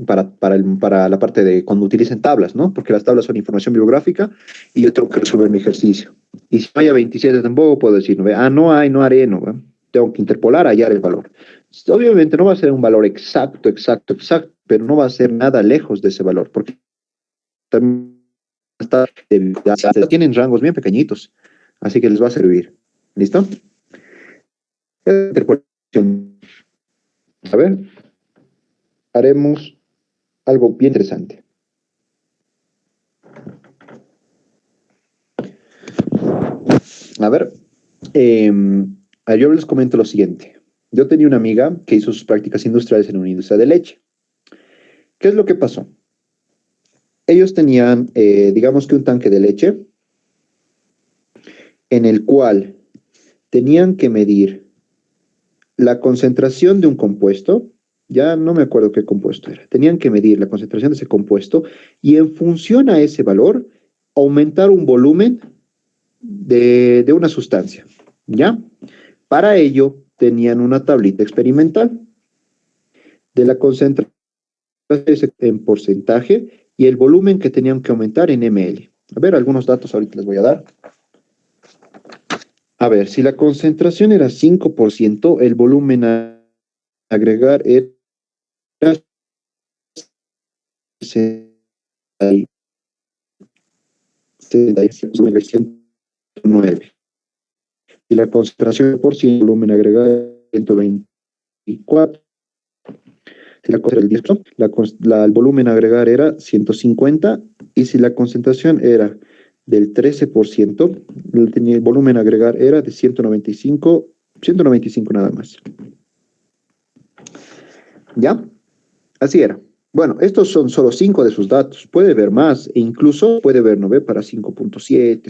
Para la parte de cuando utilicen tablas, ¿no? Porque las tablas son información bibliográfica y yo tengo que resolver mi ejercicio. Y si no hay 27 tampoco puedo decir, ¿no? No hay, no haré, ¿no? Tengo que interpolar, hallar el valor. Obviamente no va a ser un valor exacto, pero no va a ser nada lejos de ese valor, porque también tienen rangos bien pequeñitos, así que les va a servir. ¿Listo? A ver, haremos algo bien interesante. A ver, yo les comento lo siguiente. Yo tenía una amiga que hizo sus prácticas industriales en una industria de leche. ¿Qué es lo que pasó? Ellos tenían, digamos que un tanque de leche en el cual tenían que medir la concentración de un compuesto, ya no me acuerdo qué compuesto era, tenían que medir la concentración de ese compuesto y en función a ese valor aumentar un volumen de una sustancia, ¿ya? Para ello tenían una tablita experimental de la concentración en porcentaje y el volumen que tenían que aumentar en ml. A ver, algunos datos ahorita les voy a dar. A ver, si la concentración era 5%, el volumen a agregar era 109. Y la concentración por ciento, el volumen agregado era 124. Si la concentración, el volumen a agregar era 150, y si la concentración era del 13%, el volumen a agregar era de 195 nada más. ¿Ya? Así era. Bueno, estos son solo 5 de sus datos. Puede ver más, e incluso puede ver, ¿no ve? Para 5.7,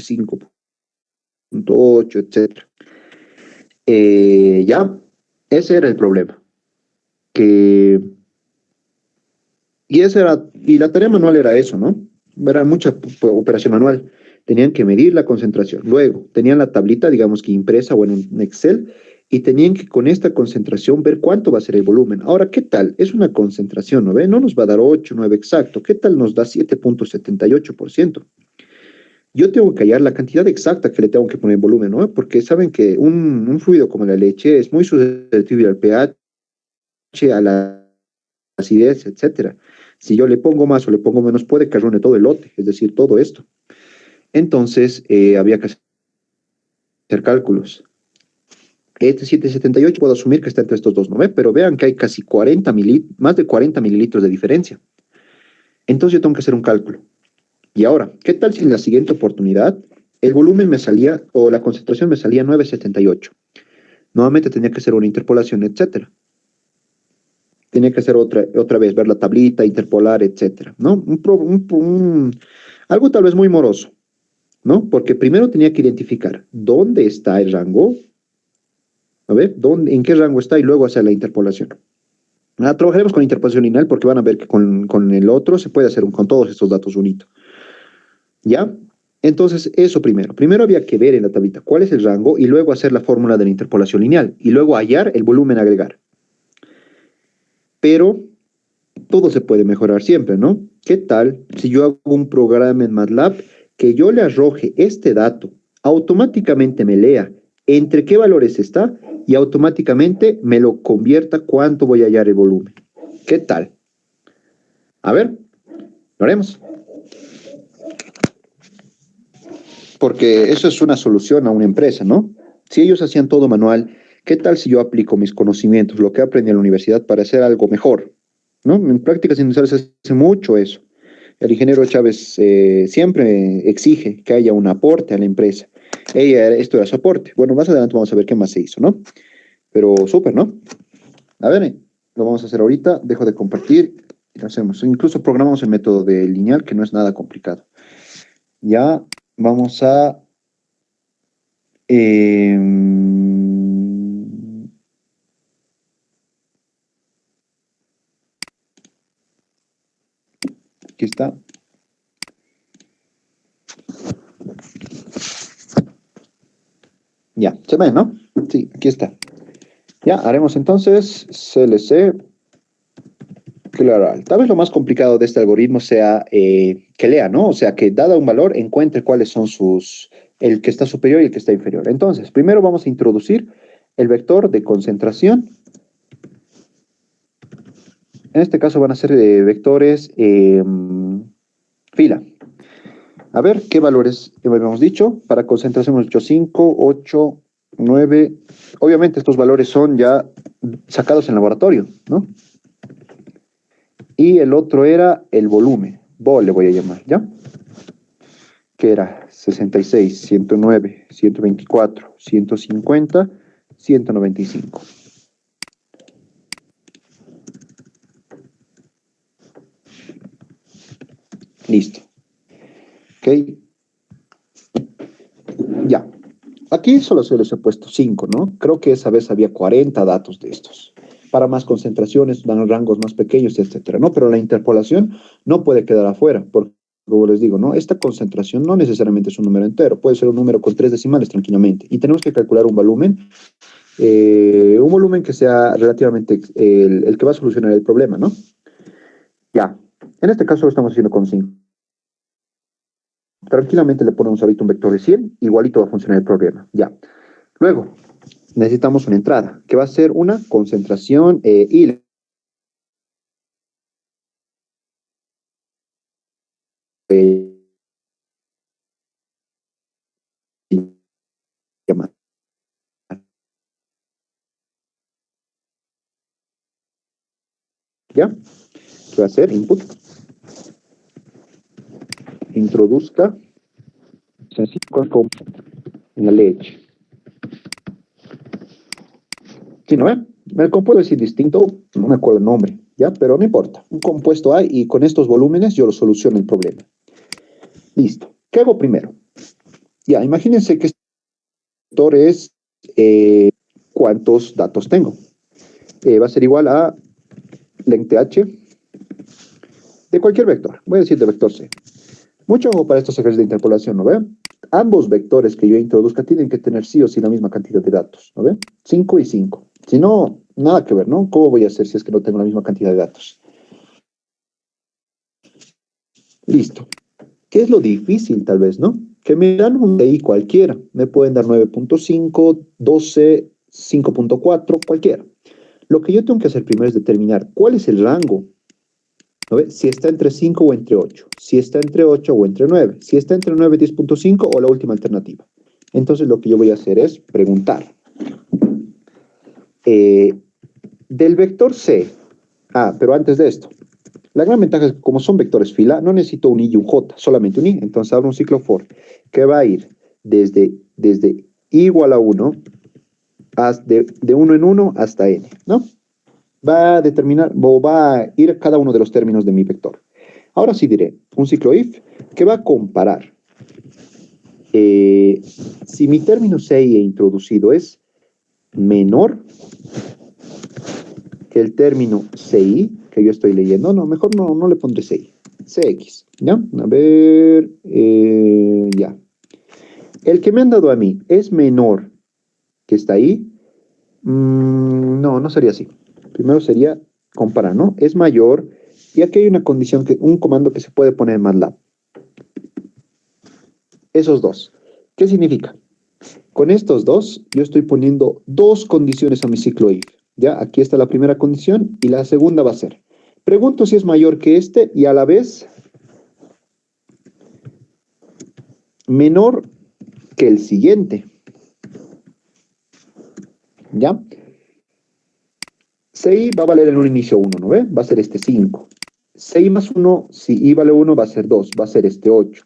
5.8, etc. Ya, ese era el problema. Y la tarea manual era eso, ¿no? Era mucha operación manual. Tenían que medir la concentración. Luego, tenían la tablita, digamos que impresa o en un Excel, y tenían que con esta concentración ver cuánto va a ser el volumen. Ahora, ¿qué tal? Es una concentración, ¿no ve? No nos va a dar 8, 9 exacto. ¿Qué tal nos da 7.78%? Yo tengo que hallar la cantidad exacta que le tengo que poner en volumen, ¿no? Porque saben que un fluido como la leche es muy susceptible al pH, a la acidez, etcétera. Si yo le pongo más o le pongo menos, puede que arruine todo el lote, es decir, todo esto. Entonces, había que hacer cálculos. Este 778 puedo asumir que está entre estos dos, ¿no ve? Pero vean que hay casi más de 40 mililitros de diferencia. Entonces yo tengo que hacer un cálculo. Y ahora, ¿qué tal si en la siguiente oportunidad el volumen me salía, o la concentración me salía 9.78? Nuevamente tenía que hacer una interpolación, etcétera. Tenía que hacer otra vez, ver la tablita, interpolar, etcétera, ¿no? Algo tal vez muy moroso, ¿no? Porque primero tenía que identificar dónde está el rango, a ver, en qué rango está, y luego hacer la interpolación. Trabajaremos con interpolación lineal porque van a ver que con el otro se puede hacer con todos estos datos unito. ¿Ya? Entonces, eso primero. Primero había que ver en la tablita cuál es el rango y luego hacer la fórmula de la interpolación lineal y luego hallar el volumen a agregar. Pero todo se puede mejorar siempre, ¿no? ¿Qué tal si yo hago un programa en MATLAB que yo le arroje este dato, automáticamente me lea entre qué valores está y automáticamente me lo convierta cuánto voy a hallar el volumen? ¿Qué tal? A ver, lo haremos. Porque eso es una solución a una empresa, ¿no? Si ellos hacían todo manual, ¿qué tal si yo aplico mis conocimientos, lo que aprendí en la universidad, para hacer algo mejor? ¿No? En prácticas industriales se hace mucho eso. El ingeniero Chávez siempre exige que haya un aporte a la empresa. Esto era su aporte. Bueno, más adelante vamos a ver qué más se hizo, ¿no? Pero súper, ¿no? A ver, lo vamos a hacer ahorita. Dejo de compartir y lo hacemos. Incluso programamos el método de lineal, que no es nada complicado. Ya vamos a... aquí está. Ya, se ve, ¿no? Sí, aquí está. Ya, haremos entonces CLC Claral. Tal vez lo más complicado de este algoritmo sea que lea, ¿no? O sea, que dado un valor, encuentre cuáles son el que está superior y el que está inferior. Entonces, primero vamos a introducir el vector de concentración. En este caso van a ser vectores fila. A ver, ¿qué valores habíamos dicho? Para concentración hemos dicho 5, 8, 9. Obviamente estos valores son ya sacados en laboratorio, ¿no? Y el otro era el volumen. Le voy a llamar, ¿ya? Que era 66, 109, 124, 150, 195. Listo. Ok. Ya. Aquí solo se les he puesto 5, ¿no? Creo que esa vez había 40 datos de estos. Para más concentraciones, dan rangos más pequeños, etcétera, ¿no? Pero la interpolación no puede quedar afuera, porque, como les digo, ¿no? Esta concentración no necesariamente es un número entero, puede ser un número con 3 decimales tranquilamente. Y tenemos que calcular un volumen que sea relativamente el que va a solucionar el problema, ¿no? Ya, en este caso lo estamos haciendo con 5. Tranquilamente le ponemos ahorita un vector de 100, igualito va a funcionar el problema. Ya. Luego, necesitamos una entrada, que va a ser una concentración y llamar. ¿Ya? ¿Qué va a hacer? Input. Introduzca sencillo en la leche. Sí, ¿no? El compuesto es indistinto, no me acuerdo el nombre, ¿ya? Pero no importa. Un compuesto hay y con estos volúmenes yo lo soluciono el problema. Listo. ¿Qué hago primero? Ya, imagínense que este vector es cuántos datos tengo. Va a ser igual a length h de cualquier vector. Voy a decir de vector c. Mucho ojo para estos ejercicios de interpolación, ¿no ven? Ambos vectores que yo introduzca tienen que tener sí o sí la misma cantidad de datos, ¿no ven? 5 y 5. Si no, nada que ver, ¿no? ¿Cómo voy a hacer si es que no tengo la misma cantidad de datos? Listo. ¿Qué es lo difícil, tal vez, no? Que me dan un DI cualquiera. Me pueden dar 9.5, 12, 5.4, cualquiera. Lo que yo tengo que hacer primero es determinar cuál es el rango. ¿No ve? Si está entre 5 o entre 8. Si está entre 8 o entre 9. Si está entre 9 y 10.5 o la última alternativa. Entonces lo que yo voy a hacer es preguntar. Del vector C. Pero antes de esto. La gran ventaja es que como son vectores fila, no necesito un i y un j, solamente un i. Entonces abro un ciclo for que va a ir desde i igual a 1, de 1 en 1 hasta n, ¿no? Va a determinar, o va a ir a cada uno de los términos de mi vector. Ahora sí diré, un ciclo if que va a comparar. Si mi término ci introducido es menor que el término ci, que yo estoy leyendo, no, mejor no le pondré ci, cx, ¿ya? A ver, ya. El que me han dado a mí es menor que está ahí, no sería así. Primero sería comparar, ¿no? Es mayor, y aquí hay una condición, un comando que se puede poner en MATLAB. Esos dos. ¿Qué significa? Con estos dos, yo estoy poniendo dos condiciones a mi ciclo if. Ya, aquí está la primera condición, y la segunda va a ser, pregunto si es mayor que este, y a la vez, menor que el siguiente. ¿Ya? CI va a valer en un inicio 1, ¿no ve? Va a ser este 5. CI más 1, si I vale 1, va a ser 2, va a ser este 8.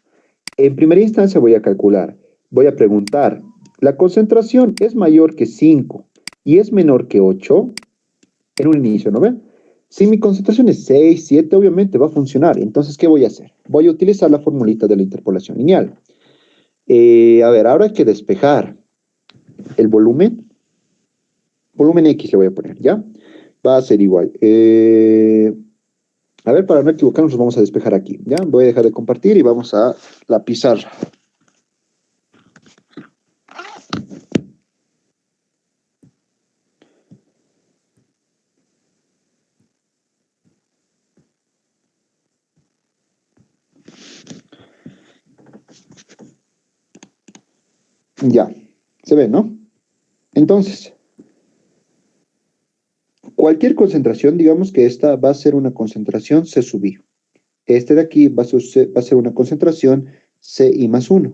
En primera instancia voy a calcular, voy a preguntar, ¿la concentración es mayor que 5 y es menor que 8? En un inicio, ¿no ve? Si mi concentración es 6, 7, obviamente va a funcionar. Entonces, ¿qué voy a hacer? Voy a utilizar la formulita de la interpolación lineal. A ver, ahora hay que despejar el volumen. Volumen X le voy a poner, ¿ya? Va a ser igual. A ver, para no equivocarnos, vamos a despejar aquí, ¿ya? Voy a dejar de compartir y vamos a la pizarra. Ya, se ve, ¿no? Entonces, cualquier concentración, digamos que esta va a ser una concentración C sub I. Este de aquí va a ser una concentración CI más 1.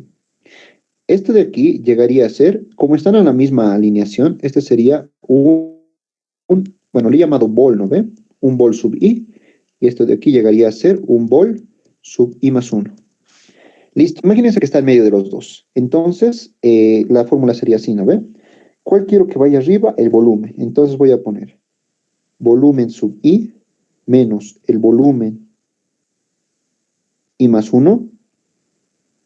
Este de aquí llegaría a ser, como están en la misma alineación, este sería bueno, le he llamado bol, ¿no ve? Un bol sub I, y esto de aquí llegaría a ser un bol sub I más 1. Listo, imagínense que está en medio de los dos. Entonces, la fórmula sería así, ¿no ve? ¿Cuál quiero que vaya arriba? El volumen. Entonces voy a poner volumen sub I menos el volumen I más 1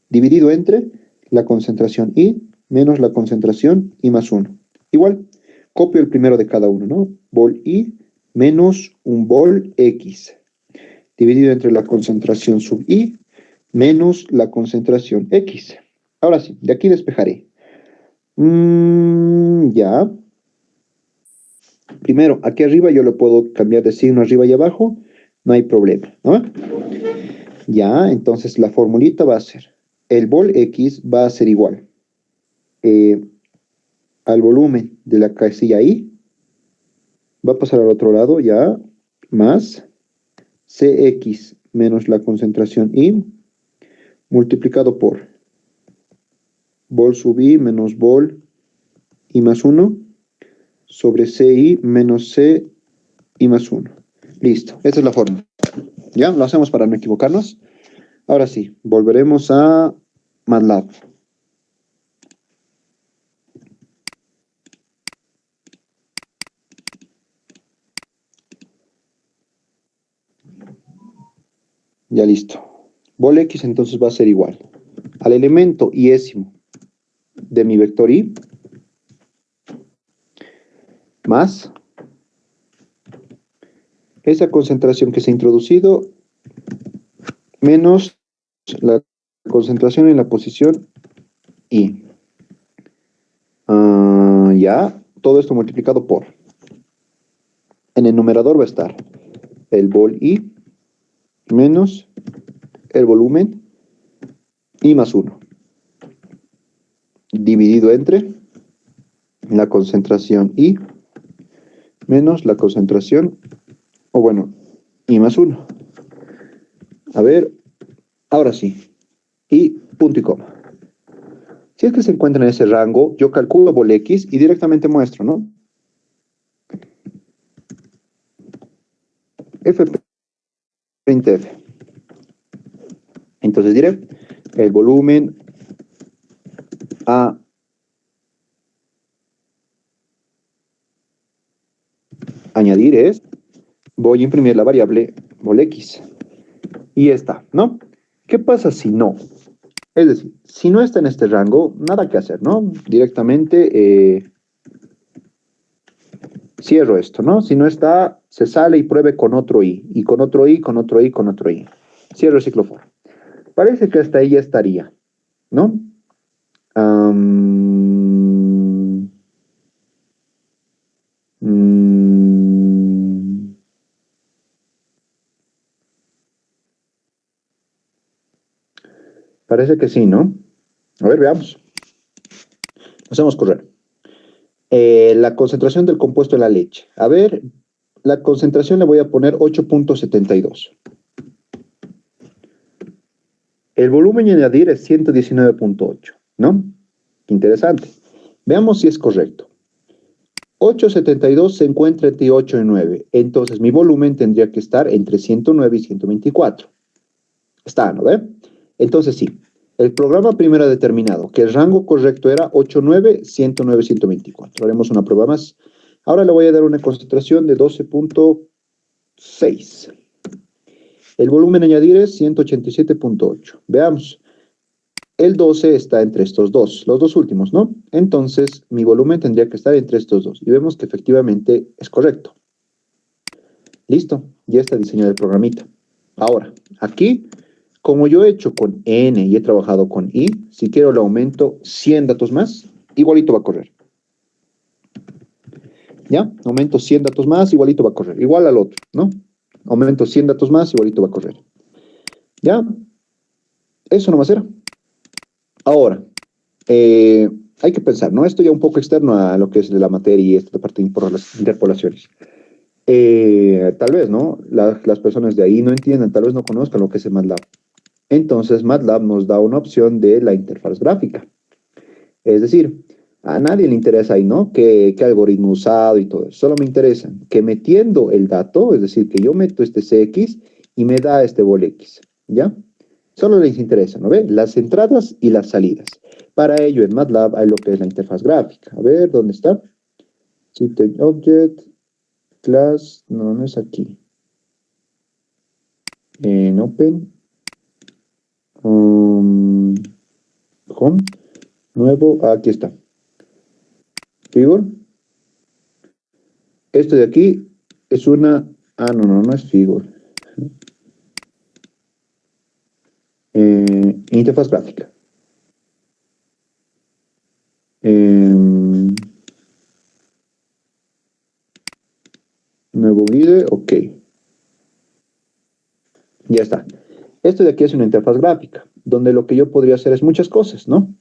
dividido entre la concentración I menos la concentración I más 1. Igual, copio el primero de cada uno, ¿no? Bol I menos un bol X dividido entre la concentración sub I menos la concentración X. Ahora sí, de aquí despejaré. Ya. Primero, aquí arriba yo lo puedo cambiar de signo arriba y abajo. no hay problema, ¿no? Ya, entonces la formulita va a ser, el vol X va a ser igual eh, al volumen de la casilla I, va a pasar al otro lado, ya, más Cx menos la concentración I, multiplicado por vol sub I menos vol I más 1, sobre Ci menos Ci más 1. Listo, esta es la fórmula. ¿Ya? Lo hacemos para no equivocarnos. Ahora sí, volveremos a MATLAB. Ya listo. Vol X entonces va a ser igual al elemento iésimo de mi vector I más esa concentración que se ha introducido menos la concentración en la posición I. Ya, todo esto multiplicado por. En el numerador va a estar el vol I menos el volumen I más 1. Dividido entre la concentración I menos la concentración, o bueno, I más 1. A ver, ahora sí. Y punto y coma. Si es que se encuentra en ese rango, yo calculo vol X y directamente muestro, ¿no? F printf. Entonces diré, el volumen a añadir es, voy a imprimir la variable vol X. Y está, ¿no? ¿Qué pasa si no? Es decir, si no está en este rango, nada que hacer, ¿no? Directamente cierro esto, ¿no? Si no está, se sale y pruebe con otro I. Y con otro I, con otro I, con otro I. Cierro el ciclo for. Parece que hasta ahí ya estaría, ¿no? Parece que sí, ¿no? A ver, veamos. Hacemos correr. La concentración del compuesto de la leche. A ver, la concentración le voy a poner 8.72. El volumen a añadir es 119.8, ¿no? Interesante. Veamos si es correcto. 8.72 se encuentra entre 8 y 9. Entonces mi volumen tendría que estar entre 109 y 124. Está, ¿no ve? Entonces sí. El programa primero ha determinado que el rango correcto era 8.9, 109, 124. Haremos una prueba más. Ahora le voy a dar una concentración de 12.6. El volumen a añadir es 187.8. Veamos. El 12 está entre estos dos, los dos últimos, ¿no? Entonces, mi volumen tendría que estar entre estos dos. Y vemos que efectivamente es correcto. Listo, ya está diseñado el programita. Ahora, aquí, como yo he hecho con N y he trabajado con I, si quiero le aumento 100 datos más, igualito va a correr. ¿Ya? Aumento 100 datos más, igualito va a correr. Igual al otro, ¿no? Aumento 100 datos más, igualito va a correr. ¿Ya? Eso nomás era. Ahora, hay que pensar, ¿no? Esto ya un poco externo a lo que es de la materia y esta parte por las interpolaciones. Tal vez, ¿no? Las personas de ahí no entiendan, tal vez no conozcan lo que es el MATLAB. Entonces, MATLAB nos da una opción de la interfaz gráfica. Es decir, a nadie le interesa ahí, ¿no? ¿Qué algoritmo usado y todo eso? Solo me interesa que metiendo el dato, es decir, que yo meto este CX y me da este vol X, ¿ya? Solo les interesa, ¿no ve? Las entradas y las salidas. Para ello, en MATLAB hay lo que es la interfaz gráfica. A ver, ¿dónde está? System Object, Class, no, no es aquí. En Open, Home, Nuevo, aquí está. Figure. Esto de aquí es una, no es Figure. Interfaz gráfica. Nuevo guide, ok. Ya está. Esto de aquí es una interfaz gráfica, donde lo que yo podría hacer es muchas cosas, ¿no?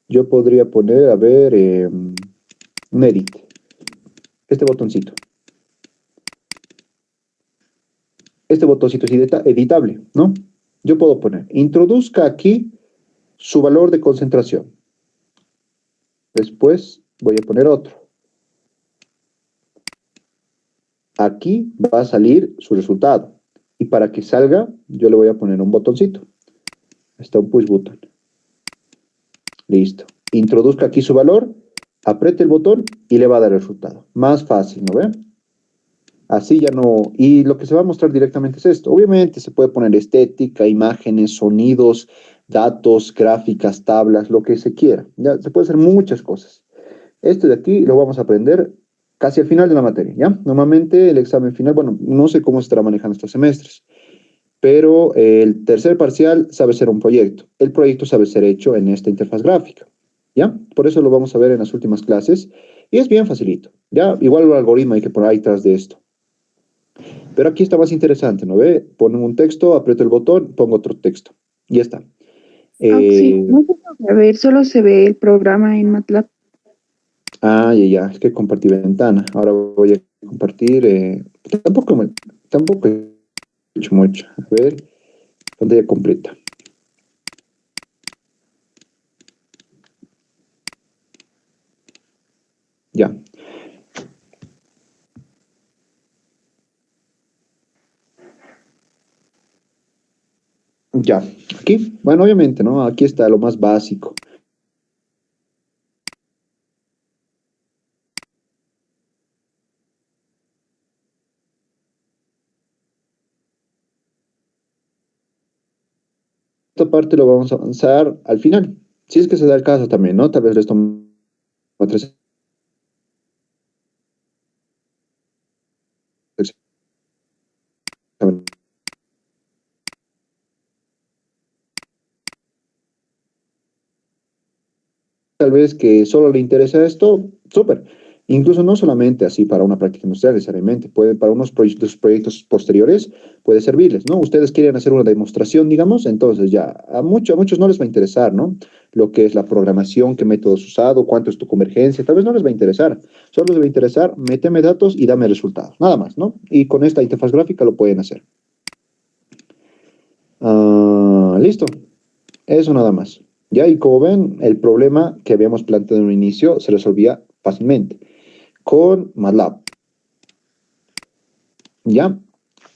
Yo podría poner, a ver, un edit, este botoncito. Este botoncito es editable, ¿no? Yo puedo poner, introduzca aquí su valor de concentración. Después voy a poner otro. Aquí va a salir su resultado. Y para que salga, yo le voy a poner un botoncito. Está un push button. Listo. Introduzca aquí su valor, apriete el botón y le va a dar el resultado. Más fácil, ¿no ve? Así ya no... Y lo que se va a mostrar directamente es esto. Obviamente se puede poner estética, imágenes, sonidos, datos, gráficas, tablas, lo que se quiera. Ya se puede hacer muchas cosas. Esto de aquí lo vamos a aprender casi al final de la materia, ¿ya? Normalmente el examen final, bueno, no sé cómo se estará manejando estos semestres, pero el tercer parcial sabe ser un proyecto. El proyecto sabe ser hecho en esta interfaz gráfica, ¿ya? Por eso lo vamos a ver en las últimas clases y es bien facilito, ¿ya? Igual el algoritmo hay que poner ahí tras de esto. Pero aquí está más interesante, ¿no ve? Pongo un texto, aprieto el botón, pongo otro texto. Y ya está. Sí, no se puede ver, solo se ve el programa en MATLAB. Ya. Es que compartí ventana. Ahora voy a compartir. Tampoco he hecho mucho. A ver, pantalla completa. Ya. Ya. Aquí, bueno, obviamente, ¿no? Aquí está lo más básico. Esta parte lo vamos a avanzar al final. Si es que se da el caso también, ¿no? Tal vez les toma 3 exámenes. Tal vez que solo le interesa esto, súper. Incluso no solamente así para una práctica industrial necesariamente, puede para unos proyectos posteriores puede servirles, ¿no? Ustedes quieren hacer una demostración, digamos, entonces ya a muchos no les va a interesar, ¿no? Lo que es la programación, qué métodos has usado, cuánto es tu convergencia, tal vez no les va a interesar. Solo les va a interesar, méteme datos y dame resultados, nada más, ¿no? Y con esta interfaz gráfica lo pueden hacer. Listo, eso nada más. Ya, y como ven, el problema que habíamos planteado en un inicio se resolvía fácilmente con MATLAB. Ya,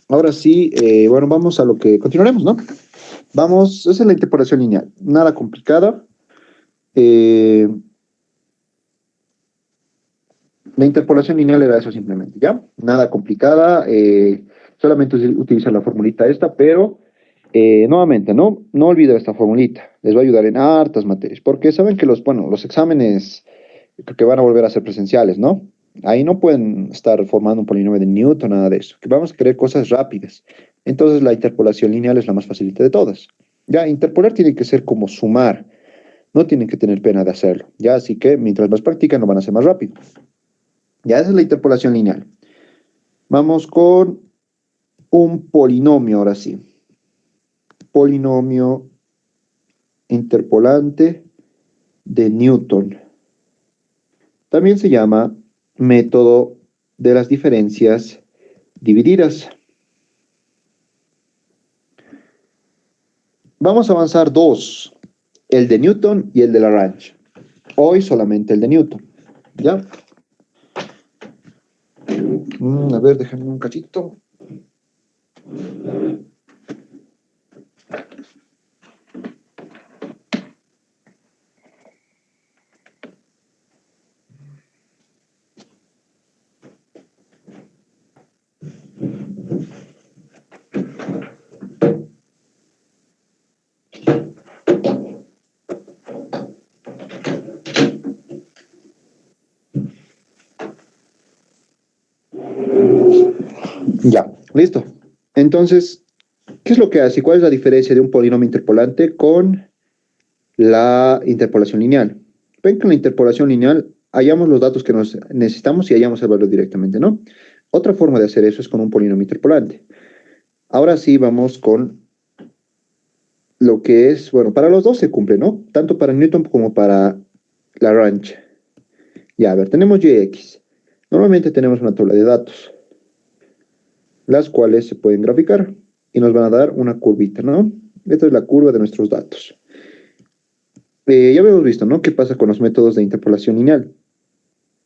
ahora sí, bueno, vamos a lo que continuaremos, ¿no? Vamos, esa es la interpolación lineal, nada complicada. La interpolación lineal era eso simplemente, ¿ya? Nada complicada, solamente utilizar la formulita esta, pero nuevamente, no olviden esta formulita, les va a ayudar en hartas materias, porque saben que los exámenes creo que van a volver a ser presenciales, ¿no? Ahí no pueden estar formando un polinomio de Newton, nada de eso, que vamos a querer cosas rápidas. Entonces la interpolación lineal es la más facilita de todas. Ya, interpolar tiene que ser como sumar, no tienen que tener pena de hacerlo, ya, así que mientras más practican lo van a hacer más rápido. Ya, esa es la interpolación lineal. Vamos con un polinomio ahora sí. Polinomio interpolante de Newton. También se llama método de las diferencias divididas. Vamos a avanzar dos, el de Newton y el de Lagrange. Hoy solamente el de Newton. ¿Ya? A ver, déjenme un cachito. Ya, listo. Entonces, ¿qué es lo que hace? ¿Cuál es la diferencia de un polinomio interpolante con la interpolación lineal? Ven que en la interpolación lineal hallamos los datos que nos necesitamos y hallamos el valor directamente, ¿no? Otra forma de hacer eso es con un polinomio interpolante. Ahora sí vamos con lo que es, bueno, para los dos se cumple, ¿no? Tanto para Newton como para Lagrange. Ya, a ver, tenemos y x. Normalmente tenemos una tabla de datos, las cuales se pueden graficar y nos van a dar una curvita, ¿no? Esta es la curva de nuestros datos. Ya habíamos visto, ¿no? ¿Qué pasa con los métodos de interpolación lineal?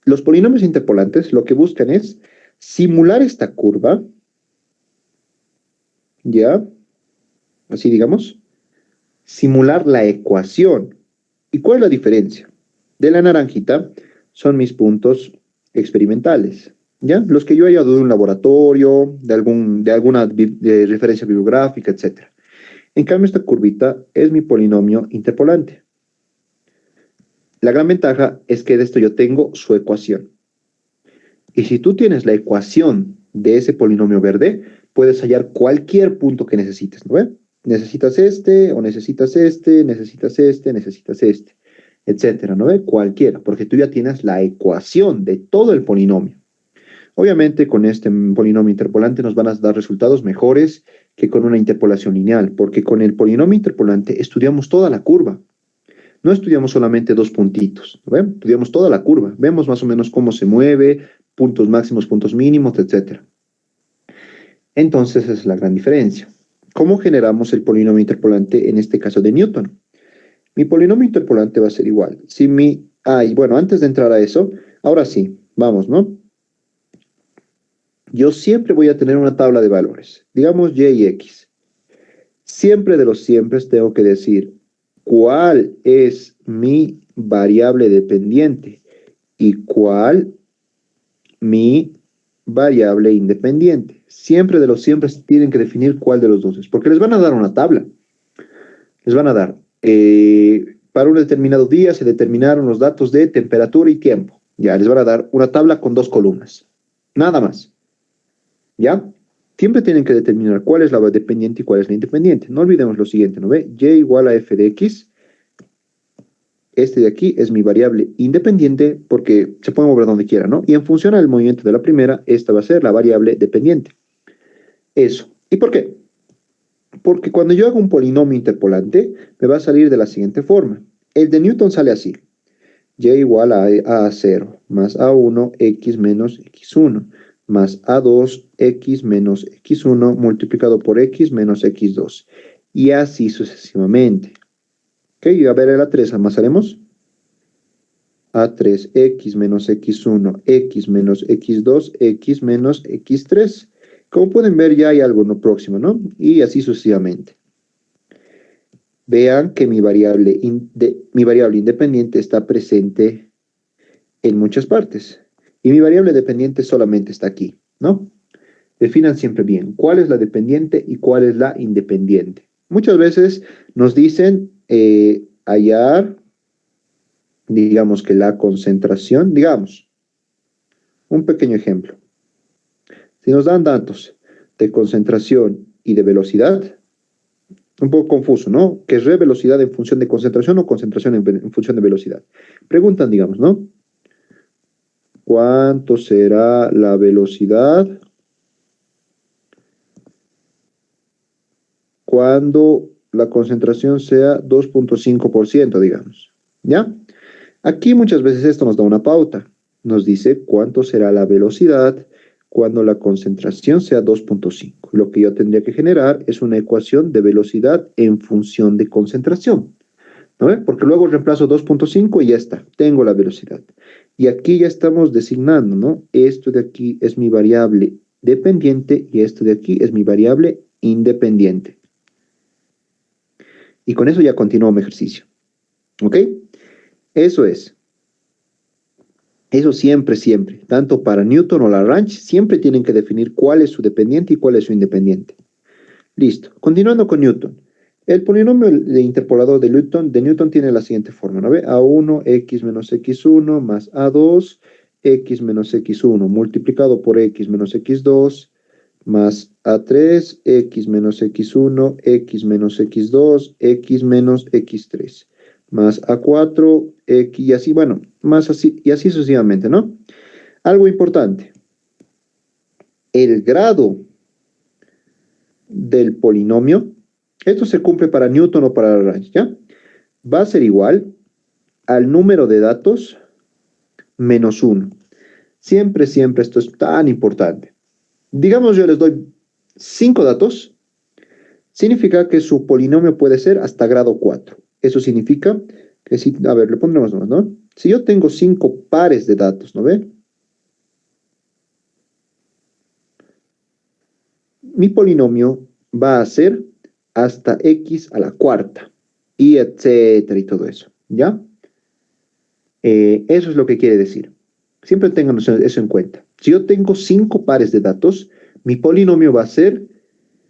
Los polinomios interpolantes lo que buscan es simular esta curva, ¿ya? Así digamos, simular la ecuación. ¿Y cuál es la diferencia? De la naranjita son mis puntos experimentales, ¿ya? Los que yo haya dado de un laboratorio, de alguna de referencia bibliográfica, etc. En cambio, esta curvita es mi polinomio interpolante. La gran ventaja es que de esto yo tengo su ecuación. Y si tú tienes la ecuación de ese polinomio verde, puedes hallar cualquier punto que necesites, ¿no ve? Necesitas este, o necesitas este, necesitas este, necesitas este, etcétera, ¿no ve? Cualquiera, porque tú ya tienes la ecuación de todo el polinomio. Obviamente, con este polinomio interpolante nos van a dar resultados mejores que con una interpolación lineal, porque con el polinomio interpolante estudiamos toda la curva. No estudiamos solamente dos puntitos, ¿no ve? Estudiamos toda la curva. Vemos más o menos cómo se mueve, puntos máximos, puntos mínimos, etcétera. Entonces, esa es la gran diferencia. ¿Cómo generamos el polinomio interpolante en este caso de Newton? Mi polinomio interpolante va a ser igual. Si y bueno, antes de entrar a eso, ahora sí, vamos, ¿no? Yo siempre voy a tener una tabla de valores. Digamos y y x. Siempre de los siempre tengo que decir cuál es mi variable dependiente y cuál mi variable independiente. Siempre de los siempre tienen que definir cuál de los dos es, porque les van a dar una tabla. Les van a dar, para un determinado día se determinaron los datos de temperatura y tiempo. Ya, les van a dar una tabla con 2 columnas. Nada más. ¿Ya? Siempre tienen que determinar cuál es la dependiente y cuál es la independiente. No olvidemos lo siguiente, ¿no ve? Y igual a f de x. Este de aquí es mi variable independiente porque se puede mover donde quiera, ¿no? Y en función al movimiento de la primera, esta va a ser la variable dependiente. Eso. ¿Y por qué? Porque cuando yo hago un polinomio interpolante, me va a salir de la siguiente forma. El de Newton sale así. Y igual a A0 más A1 x menos x1 más A2 x menos x1 multiplicado por x menos x2. Y así sucesivamente. Ok, y a ver el A3, amasaremos. A3 x menos x1, x menos x2, x menos x3. Como pueden ver, ya hay algo no próximo, ¿no? Y así sucesivamente. Vean que mi variable independiente está presente en muchas partes. Y mi variable dependiente solamente está aquí, ¿no? Definan siempre bien cuál es la dependiente y cuál es la independiente. Muchas veces nos dicen hallar, digamos que la concentración, digamos, un pequeño ejemplo. Si nos dan datos de concentración y de velocidad, un poco confuso, ¿no? ¿Qué es velocidad en función de concentración o concentración en función de velocidad? Preguntan, digamos, ¿no? ¿Cuánto será la velocidad cuando la concentración sea 2.5%, digamos? ¿Ya? Aquí muchas veces esto nos da una pauta. Nos dice cuánto será la velocidad cuando la concentración sea 2.5. Lo que yo tendría que generar es una ecuación de velocidad en función de concentración. ¿No ve? Porque luego reemplazo 2.5 y ya está. Tengo la velocidad. Y aquí ya estamos designando, ¿no? Esto de aquí es mi variable dependiente y esto de aquí es mi variable independiente. Y con eso ya continúo mi ejercicio. ¿Ok? Eso es. Eso siempre, siempre. Tanto para Newton o Lagrange, siempre tienen que definir cuál es su dependiente y cuál es su independiente. Listo. Continuando con Newton. El polinomio de interpolador de Newton tiene la siguiente forma, ¿no ve? A1, x menos x1 más A2, x menos x1 multiplicado por x menos x2 más A3, x menos x1, x menos x2, x menos x3 más A4, x y así, bueno, más así y así sucesivamente, ¿no? Algo importante. El grado del polinomio, esto se cumple para Newton o para Lagrange, ¿ya? Va a ser igual al número de datos menos 1. Siempre, siempre esto es tan importante. Digamos, yo les doy 5 datos, significa que su polinomio puede ser hasta grado 4. Eso significa que si, a ver, le pondremos más, ¿no? Si yo tengo 5 pares de datos, ¿no ve? Mi polinomio va a ser hasta x a la cuarta, y etcétera, y todo eso, ¿ya? Eso es lo que quiere decir. Siempre tengan eso en cuenta. Si yo tengo 5 pares de datos, mi polinomio va a ser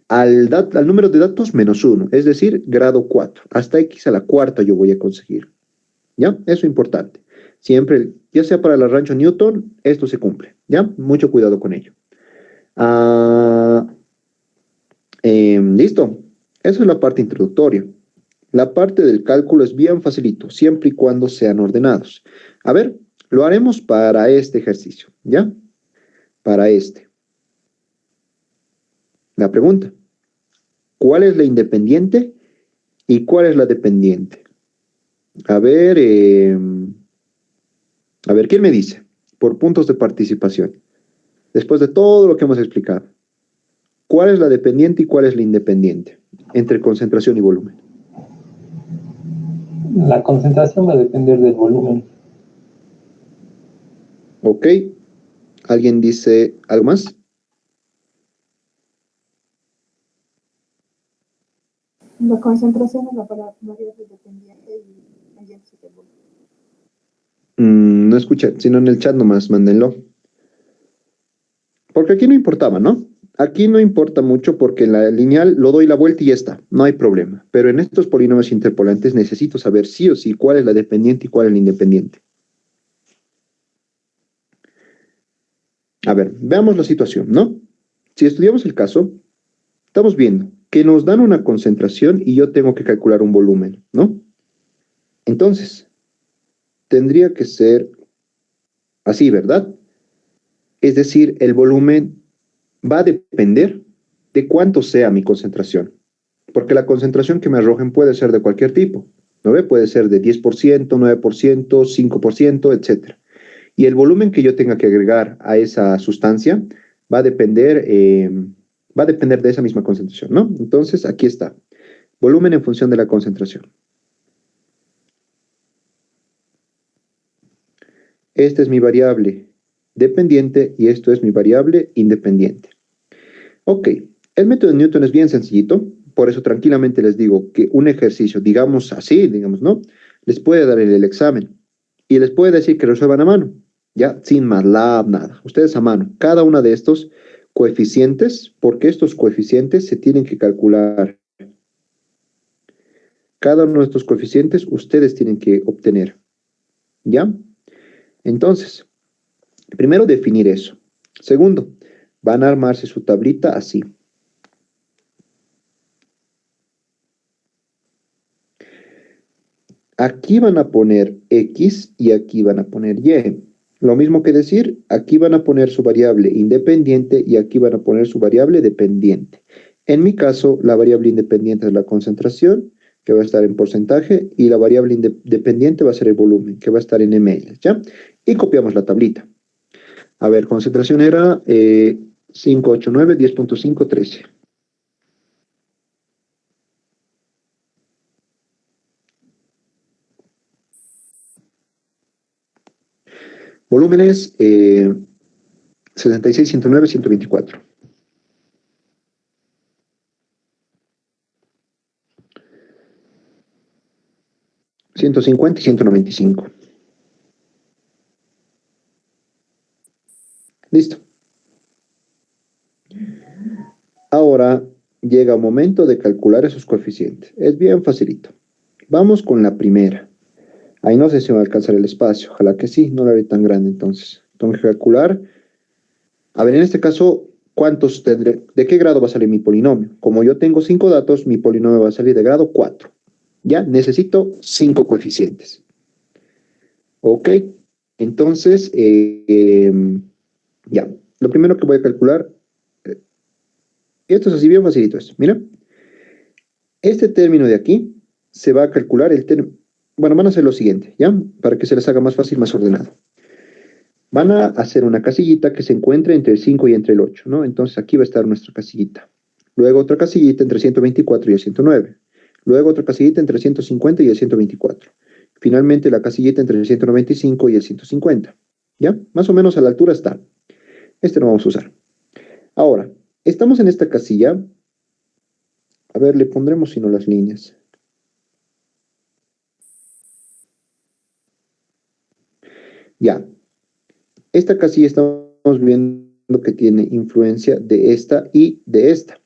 al número de datos menos 1, es decir, grado 4. Hasta x a la cuarta yo voy a conseguir. ¿Ya? Eso es importante. Siempre, ya sea para el rancho Newton, esto se cumple. ¿Ya? Mucho cuidado con ello. Listo. Esa es la parte introductoria. La parte del cálculo es bien facilito, siempre y cuando sean ordenados. A ver, lo haremos para este ejercicio, ¿ya? Para este. La pregunta, ¿cuál es la independiente y cuál es la dependiente? A ver, ¿quién me dice? Por puntos de participación. Después de todo lo que hemos explicado. ¿Cuál es la dependiente y cuál es la independiente? Entre concentración y volumen. La concentración va a depender del volumen. Ok. ¿Alguien dice algo más? La concentración es la variable dependiente y el índice de volumen. No escuché, sino en el chat nomás, mándenlo. Porque aquí no importaba, ¿no? Aquí no importa mucho porque en la lineal lo doy la vuelta y ya está, no hay problema. Pero en estos polinomios interpolantes necesito saber sí o sí cuál es la dependiente y cuál es la independiente. A ver, veamos la situación, ¿no? Si estudiamos el caso, estamos viendo que nos dan una concentración y yo tengo que calcular un volumen, ¿no? Entonces, tendría que ser así, ¿verdad? Es decir, el volumen va a depender de cuánto sea mi concentración. Porque la concentración que me arrojen puede ser de cualquier tipo, ¿no ve? Puede ser de 10%, 9%, 5%, etc. Y el volumen que yo tenga que agregar a esa sustancia va a depender de esa misma concentración, ¿no? Entonces, aquí está. Volumen en función de la concentración. Esta es mi variable dependiente y esto es mi variable independiente. Ok, el método de Newton es bien sencillito, por eso tranquilamente les digo que un ejercicio, digamos así, digamos, ¿no? Les puede dar el examen y les puede decir que resuelvan a mano, ya, sin MATLAB, nada. Ustedes a mano, cada uno de estos coeficientes, porque estos coeficientes se tienen que calcular. Cada uno de estos coeficientes ustedes tienen que obtener, ¿ya? Entonces, primero definir eso. Segundo, van a armarse su tablita así. Aquí van a poner X y aquí van a poner Y. Lo mismo que decir, aquí van a poner su variable independiente y aquí van a poner su variable dependiente. En mi caso, la variable independiente es la concentración, que va a estar en porcentaje, y la variable dependiente va a ser el volumen, que va a estar en ml, ¿ya? Y copiamos la tablita. A ver, concentración era 589, 10.5, 13. Volúmenes 66, 109, 124. $150 y 195. Listo. Ahora llega el momento de calcular esos coeficientes. Es bien facilito. Vamos con la primera. Ahí no sé si me va a alcanzar el espacio. Ojalá que sí, no lo haré tan grande entonces. Tengo que calcular. A ver, en este caso, ¿cuántos tendré? ¿De qué grado va a salir mi polinomio? Como yo tengo 5 datos, mi polinomio va a salir de grado 4. Ya, necesito 5 coeficientes. Ok, entonces, ya. Lo primero que voy a calcular esto es así bien facilito esto. Mira, este término de aquí se va a calcular el término. Bueno, van a hacer lo siguiente, ¿ya? Para que se les haga más fácil, más ordenado. Van a hacer una casillita que se encuentre entre el 5 y entre el 8, ¿no? Entonces aquí va a estar nuestra casillita. Luego otra casillita entre 124 y el 109. Luego otra casillita entre el 150 y el 124. Finalmente la casillita entre el 195 y el 150. ¿Ya? Más o menos a la altura está. Este no vamos a usar. Ahora, estamos en esta casilla. A ver, le pondremos sino las líneas. Ya. Esta casilla estamos viendo que tiene influencia de esta y de esta.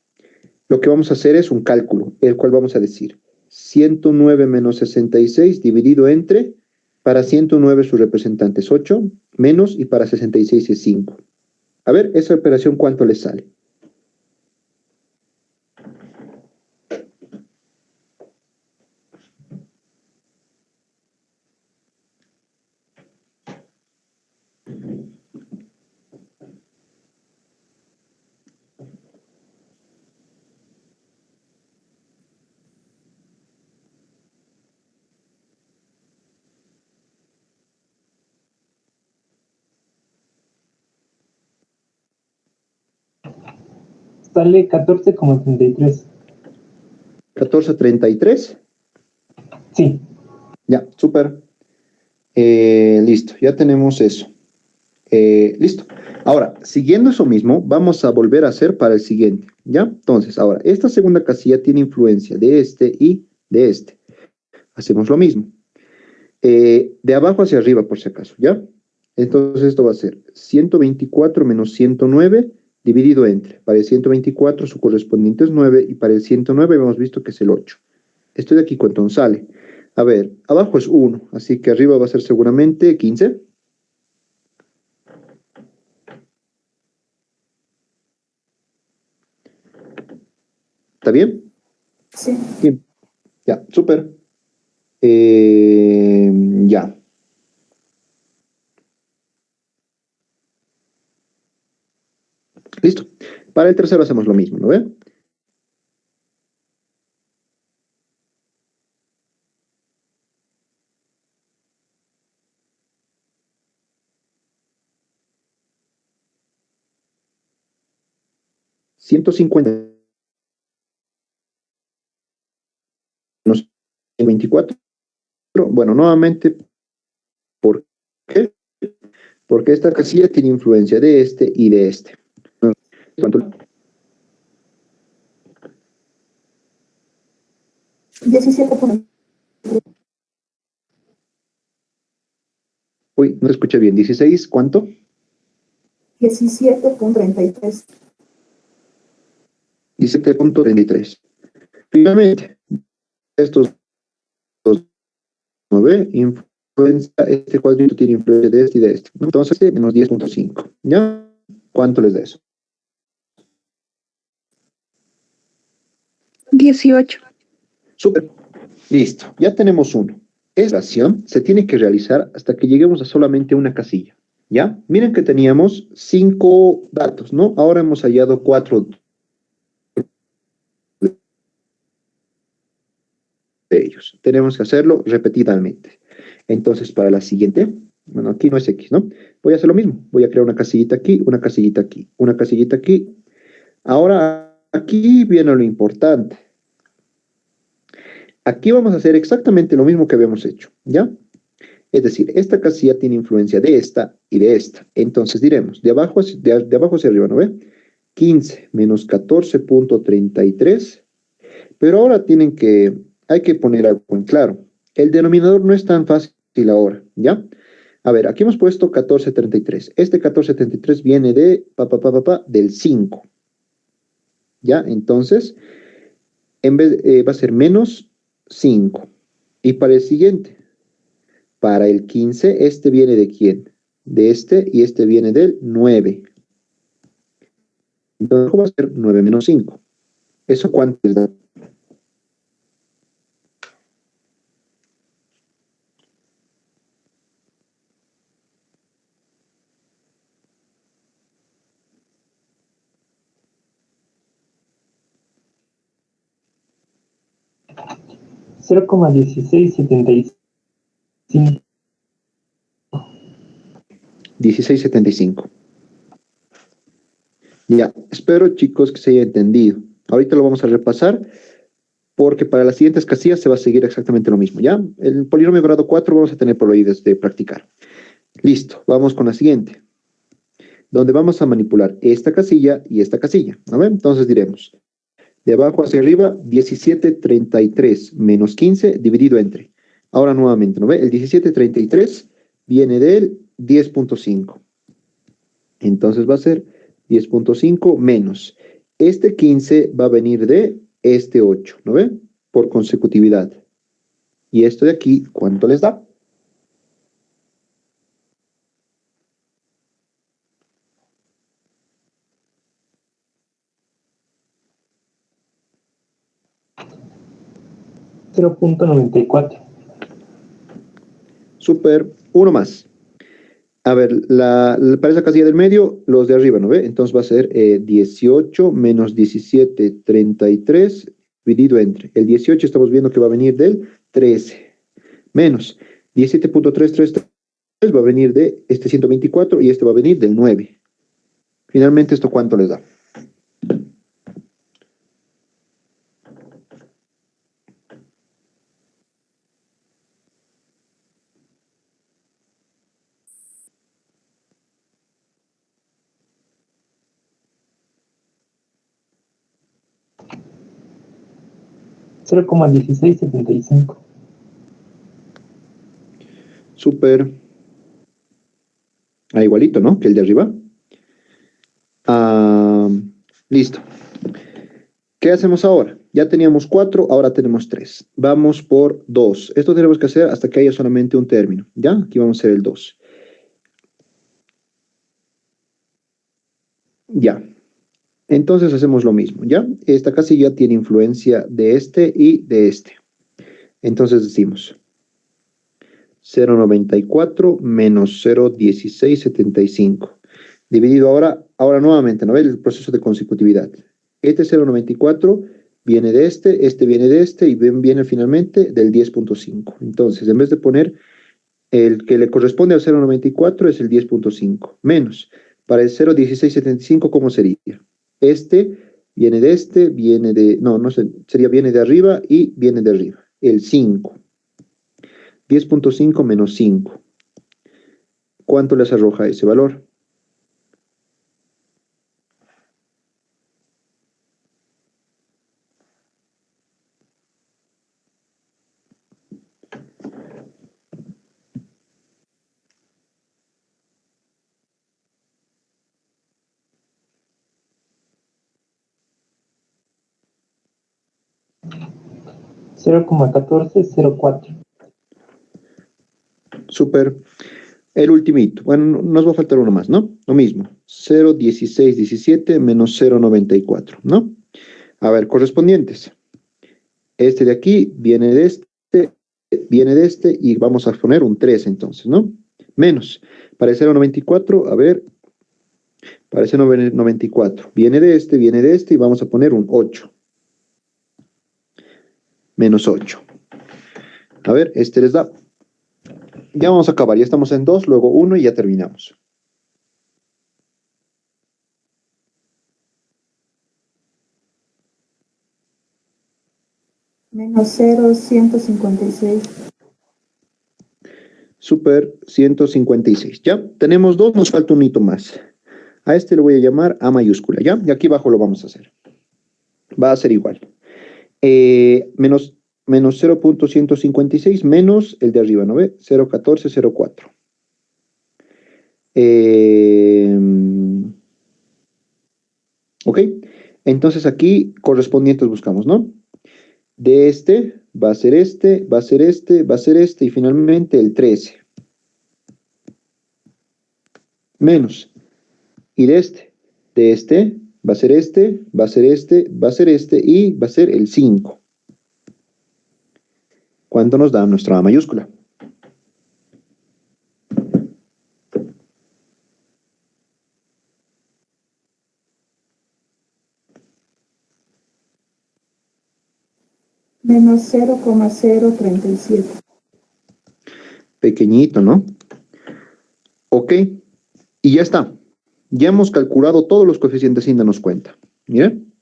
Lo que vamos a hacer es un cálculo, el cual vamos a decir 109 menos 66 dividido entre, para 109 su representante es 8, menos y para 66 es 5. A ver, esa operación, ¿cuánto le sale? Sale 14,33. 1433. Sí, Ya, súper. Listo, ya tenemos eso. Listo. Ahora, siguiendo eso mismo, vamos a volver a hacer para el siguiente. ¿Ya? Entonces, ahora, esta segunda casilla tiene influencia de este y de este. Hacemos lo mismo. De abajo hacia arriba, por si acaso, ¿ya? Entonces, esto va a ser 124 menos 109 dividido entre. Para el 124 su correspondiente es 9 y para el 109 hemos visto que es el 8. Esto de aquí, ¿cuánto nos sale? A ver, abajo es 1, así que arriba va a ser seguramente 15. ¿Está bien? Sí. Bien. Ya, súper. Ya. Listo. Para el tercero hacemos lo mismo, ¿no ve? ¿150 menos 24? Bueno, nuevamente, ¿por qué? Porque esta casilla tiene influencia de este y de este. ¿Cuánto? 17. Uy, no escuché bien. 16, ¿cuánto? 17,33. 17.33. Finalmente, estos dos, ¿no ve? Influencia, este cuadrito tiene influencia de este y de este. Entonces, menos 10.5. ¿Ya? ¿Cuánto les da eso? 18. Súper. Listo. Ya tenemos uno. Esta acción se tiene que realizar hasta que lleguemos a solamente una casilla. ¿Ya? Miren que teníamos 5 datos, ¿no? Ahora hemos hallado 4 de ellos. Tenemos que hacerlo repetidamente. Entonces, para la siguiente, bueno, aquí no es X, ¿no? Voy a hacer lo mismo. Voy a crear una casillita aquí, una casillita aquí, una casillita aquí. Ahora, aquí viene lo importante. Aquí vamos a hacer exactamente lo mismo que habíamos hecho, ¿ya? Es decir, esta casilla tiene influencia de esta y de esta. Entonces diremos, de abajo hacia arriba, ¿no ve? 15 menos 14.33. Pero ahora hay que poner algo en claro. El denominador no es tan fácil ahora, ¿ya? A ver, aquí hemos puesto 1433. Este 1433 viene del 5, ¿ya? Entonces, va a ser menos 5. Y para el siguiente, para el 15, este viene de quién? De este y este viene del 9. Entonces, ¿cómo va a ser 9 menos 5? ¿Eso cuánto les da? 0,1675. 1675. Ya, espero chicos que se haya entendido. Ahorita lo vamos a repasar porque para las siguientes casillas se va a seguir exactamente lo mismo, ¿ya? El polinomio de grado 4 vamos a tener por ahí desde practicar. Listo, vamos con la siguiente, donde vamos a manipular esta casilla y esta casilla, ¿no ven? Entonces diremos, de abajo hacia arriba, 1733 menos 15 dividido entre. Ahora nuevamente, ¿no ve? El 1733 viene del 10.5. Entonces va a ser 10.5 menos. Este 15 va a venir de este 8, ¿no ve? Por consecutividad. Y esto de aquí, ¿cuánto les da? $0.94. Súper, uno más. A ver, para esa casilla del medio, los de arriba, ¿no ve? Entonces va a ser 18 menos 1733 dividido entre. El 18 estamos viendo que va a venir del 13. Menos 17.333 va a venir de este 124 y este va a venir del 9. Finalmente, ¿esto cuánto les da? $0,1675. Súper. Ah, igualito, ¿no? Que el de arriba. Ah, listo. ¿Qué hacemos ahora? Ya teníamos 4, ahora tenemos 3. Vamos por 2. Esto tenemos que hacer hasta que haya solamente un término. ¿Ya? Aquí vamos a hacer el 2. Ya. Entonces hacemos lo mismo, ¿ya? Esta casilla tiene influencia de este y de este. Entonces decimos 0,94 menos 0,1675. Dividido ahora nuevamente, ¿no ve? El proceso de consecutividad. Este 0,94 viene de este viene de este y viene finalmente del 10.5. Entonces, en vez de poner el que le corresponde al 0,94 es el 10.5. Menos, para el 0,1675, ¿cómo sería? Este viene de, no sé, sería viene de arriba y viene de arriba. El 5. 10.5 menos 5. ¿Cuánto les arroja ese valor? $0,1404. Súper. El ultimito. Bueno, nos va a faltar uno más, ¿no? Lo mismo. 0,1617 menos 0,94, ¿no? A ver, correspondientes. Este de aquí viene de este y vamos a poner un 3 entonces, ¿no? Menos. Para el 0,94, a ver, para el 0,94. Viene de este y vamos a poner un 8. Menos 8. A ver, este les da. Ya vamos a acabar, ya estamos en 2, luego 1 y ya terminamos. Menos 0,156. Super 156. Ya, tenemos 2, nos falta un hito más. A este le voy a llamar A mayúscula, ¿ya? Y aquí abajo lo vamos a hacer. Va a ser igual. Menos 0.156 menos el de arriba, ¿no ve? 0,1404. Ok, entonces aquí correspondientes buscamos, ¿no? De este va a ser este, va a ser este, va a ser este y finalmente el 13. Menos. Y de este va a ser este, va a ser este, va a ser este y va a ser el 5. ¿Cuánto nos da nuestra A mayúscula? Menos 0,037. Pequeñito, ¿no? Ok, y ya está. Ya hemos calculado todos los coeficientes sin darnos cuenta. Miren,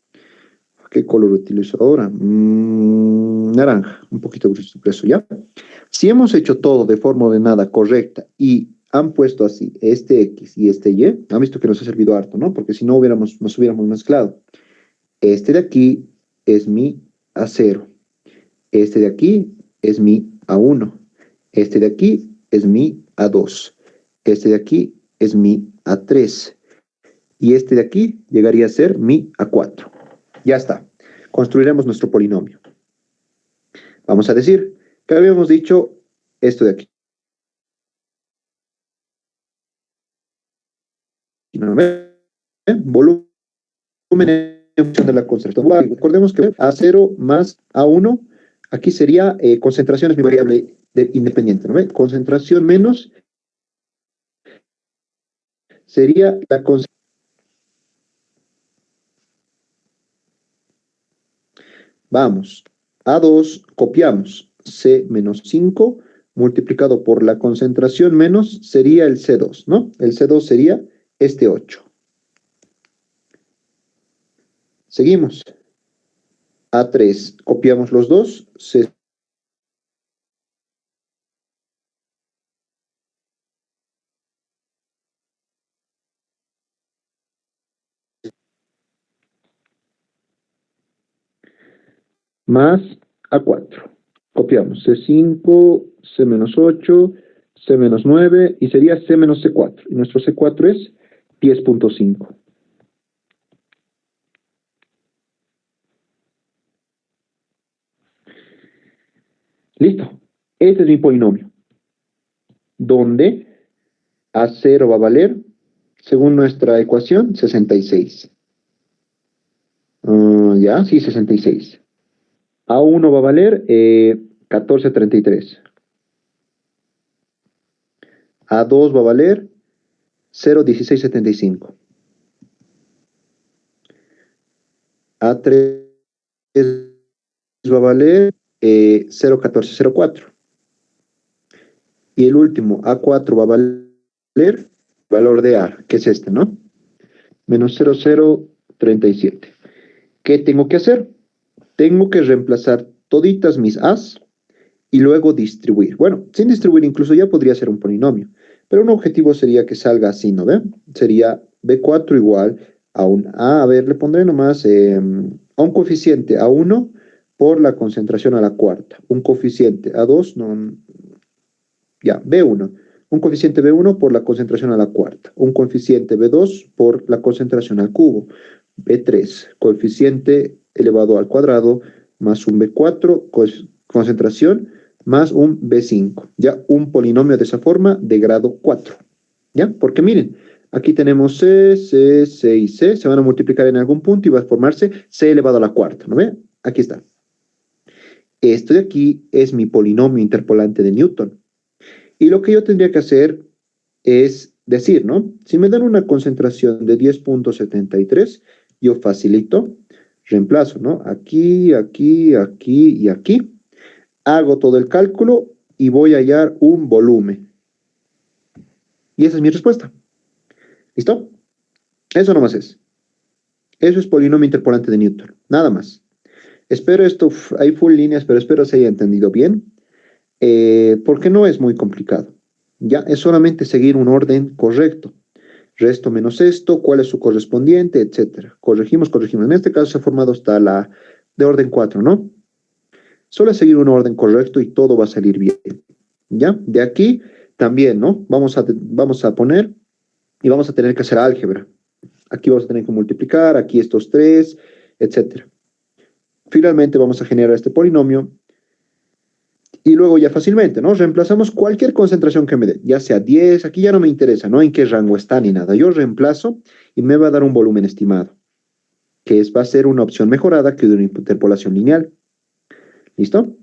¿qué color utilizo ahora? Naranja, un poquito grueso, ¿ya? Si hemos hecho todo de forma ordenada, correcta, y han puesto así, este X y este Y, han visto que nos ha servido harto, ¿no? Porque si no nos hubiéramos mezclado. Este de aquí es mi A0. Este de aquí es mi A1. Este de aquí es mi A2. Este de aquí es mi A3. Y este de aquí llegaría a ser mi A4. Ya está. Construiremos nuestro polinomio. Vamos a decir que habíamos dicho esto de aquí. ¿No ven? Volumen en función de la concentración. Recordemos que A0 más A1, aquí sería concentración es mi variable independiente. ¿No ven? Concentración menos sería la concentración. Vamos, A2 copiamos C menos 5 multiplicado por la concentración menos sería el C2, ¿no? El C2 sería este 8. Seguimos. A3 copiamos los dos, C más A4. Copiamos C5, C menos 8, C menos 9 y sería C menos C4. Y nuestro C4 es 10.5. Listo. Este es mi polinomio. Donde A0 va a valer, según nuestra ecuación, 66. Ya, sí, 66. A1 va a valer 14.33. A2 va a valer 0.1675. A3 va a valer 0.1404. Y el último, A4 va a valer valor de A, que es este, ¿no? Menos 0.037. ¿Qué tengo que hacer? Tengo que reemplazar toditas mis A's y luego distribuir. Bueno, sin distribuir incluso ya podría ser un polinomio, pero un objetivo sería que salga así, ¿no ve? Sería B4 igual a un A, ver, le pondré nomás a un coeficiente A1 por la concentración a la cuarta, un coeficiente A2, no, ya, B1, un coeficiente B1 por la concentración a la cuarta, un coeficiente B2 por la concentración al cubo, B3, coeficiente elevado al cuadrado, más un B4, concentración, más un B5, ya un polinomio de esa forma de grado 4, ¿ya? Porque miren, aquí tenemos C, C, C y C, se van a multiplicar en algún punto y va a formarse C elevado a la cuarta, ¿no ve? Aquí está. Esto de aquí es mi polinomio interpolante de Newton. Y lo que yo tendría que hacer es decir, ¿no? Si me dan una concentración de 10.73, yo facilito, reemplazo, ¿no? Aquí, aquí, aquí y aquí. Hago todo el cálculo y voy a hallar un volumen. Y esa es mi respuesta. ¿Listo? Eso nomás es. Eso es polinomio interpolante de Newton. Nada más. Espero esto, hay full líneas, pero espero se haya entendido bien. Porque no es muy complicado. Ya es solamente seguir un orden correcto. Resto menos esto, cuál es su correspondiente, etcétera. Corregimos. En este caso se ha formado hasta la de orden 4, ¿no? Solo es seguir un orden correcto y todo va a salir bien. ¿Ya? De aquí también, ¿no? Vamos a poner y vamos a tener que hacer álgebra. Aquí vamos a tener que multiplicar, aquí estos tres, etcétera. Finalmente vamos a generar este polinomio y luego ya fácilmente, ¿no? Reemplazamos cualquier concentración que me dé, ya sea 10, aquí ya no me interesa, ¿no? En qué rango está ni nada. Yo reemplazo y me va a dar un volumen estimado, que va a ser una opción mejorada que de una interpolación lineal. ¿Listo?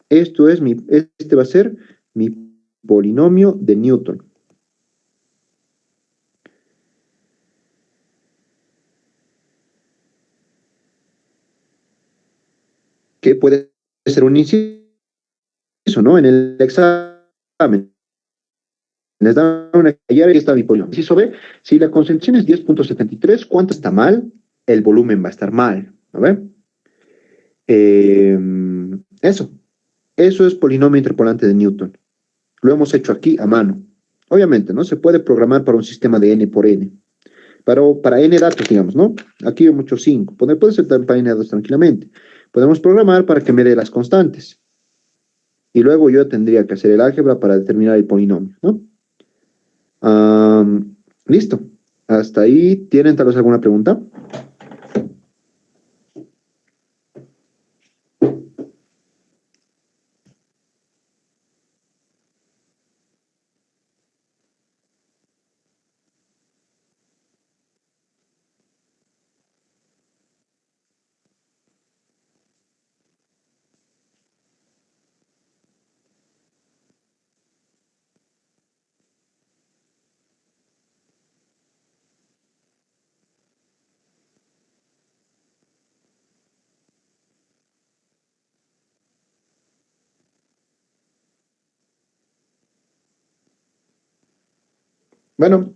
Este va a ser mi polinomio de Newton. Que puede ser un inciso, ¿no? En el examen. Les dan una y ahí está mi polinomio. Inciso B, si la concentración es 10.73, ¿cuánto está mal? El volumen va a estar mal, ¿no ve? Eso es polinomio interpolante de Newton. Lo hemos hecho aquí a mano. Obviamente, ¿no? Se puede programar para un sistema de n por n. Para n datos, digamos, ¿no? Aquí hay muchos 5. Puede ser para n datos tranquilamente. Podemos programar para que me dé las constantes. Y luego yo tendría que hacer el álgebra para determinar el polinomio, ¿no? Listo. Hasta ahí. ¿Tienen tal vez alguna pregunta? Bueno,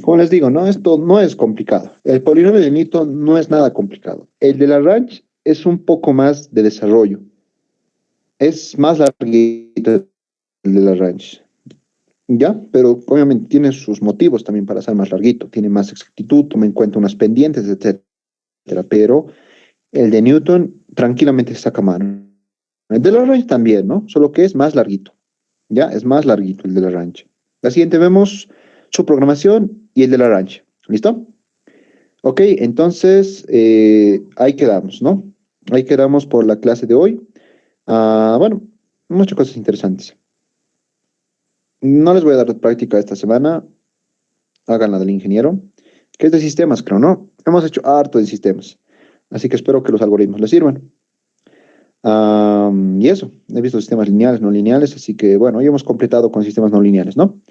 como les digo, ¿no? Esto no es complicado. El polinomio de Newton no es nada complicado. El de Lagrange es un poco más de desarrollo. Es más larguito el de Lagrange. ¿Ya? Pero obviamente tiene sus motivos también para ser más larguito. Tiene más exactitud, toma en cuenta unas pendientes, etcétera. Pero el de Newton tranquilamente se saca mano. El de Lagrange también, ¿no? Solo que es más larguito. ¿Ya? Es más larguito el de Lagrange. La siguiente vemos su programación y el de Lagrange. ¿Listo? Ok, entonces ahí quedamos, ¿no? Ahí quedamos por la clase de hoy. Bueno, muchas cosas interesantes. No les voy a dar práctica esta semana. Háganla del ingeniero, que es de sistemas, creo, ¿no? Hemos hecho harto de sistemas. Así que espero que los algoritmos les sirvan. Y eso, he visto sistemas lineales, no lineales, así que bueno, hoy hemos completado con sistemas no lineales, ¿no?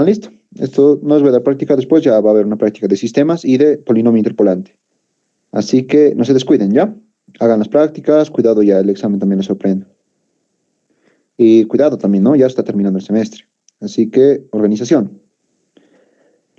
Listo. Esto no les voy a dar práctica después, ya va a haber una práctica de sistemas y de polinomio interpolante. Así que no se descuiden, ¿ya? Hagan las prácticas, cuidado, ya el examen también les sorprende. Y cuidado también, ¿no? Ya está terminando el semestre. Así que, organización.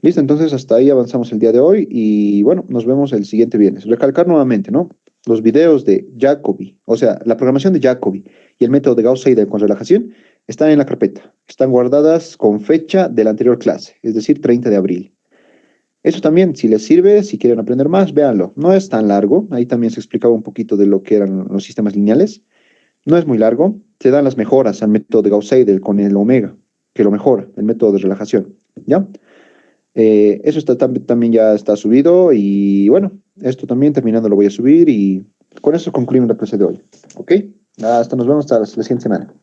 Listo, entonces hasta ahí avanzamos el día de hoy y bueno, nos vemos el siguiente viernes. Recalcar nuevamente, ¿no? Los videos de Jacobi, o sea, la programación de Jacobi y el método de Gauss-Seidel con relajación están en la carpeta. Están guardadas con fecha de la anterior clase, es decir, 30 de abril. Eso también, si les sirve, si quieren aprender más, véanlo. No es tan largo, ahí también se explicaba un poquito de lo que eran los sistemas lineales. No es muy largo, se dan las mejoras al método de Gauss-Seidel con el omega, que lo mejora, el método de relajación, ¿ya? Eso también ya está subido y bueno, esto también terminando lo voy a subir y con eso concluimos la clase de hoy, ¿ok? Hasta nos vemos hasta la siguiente semana.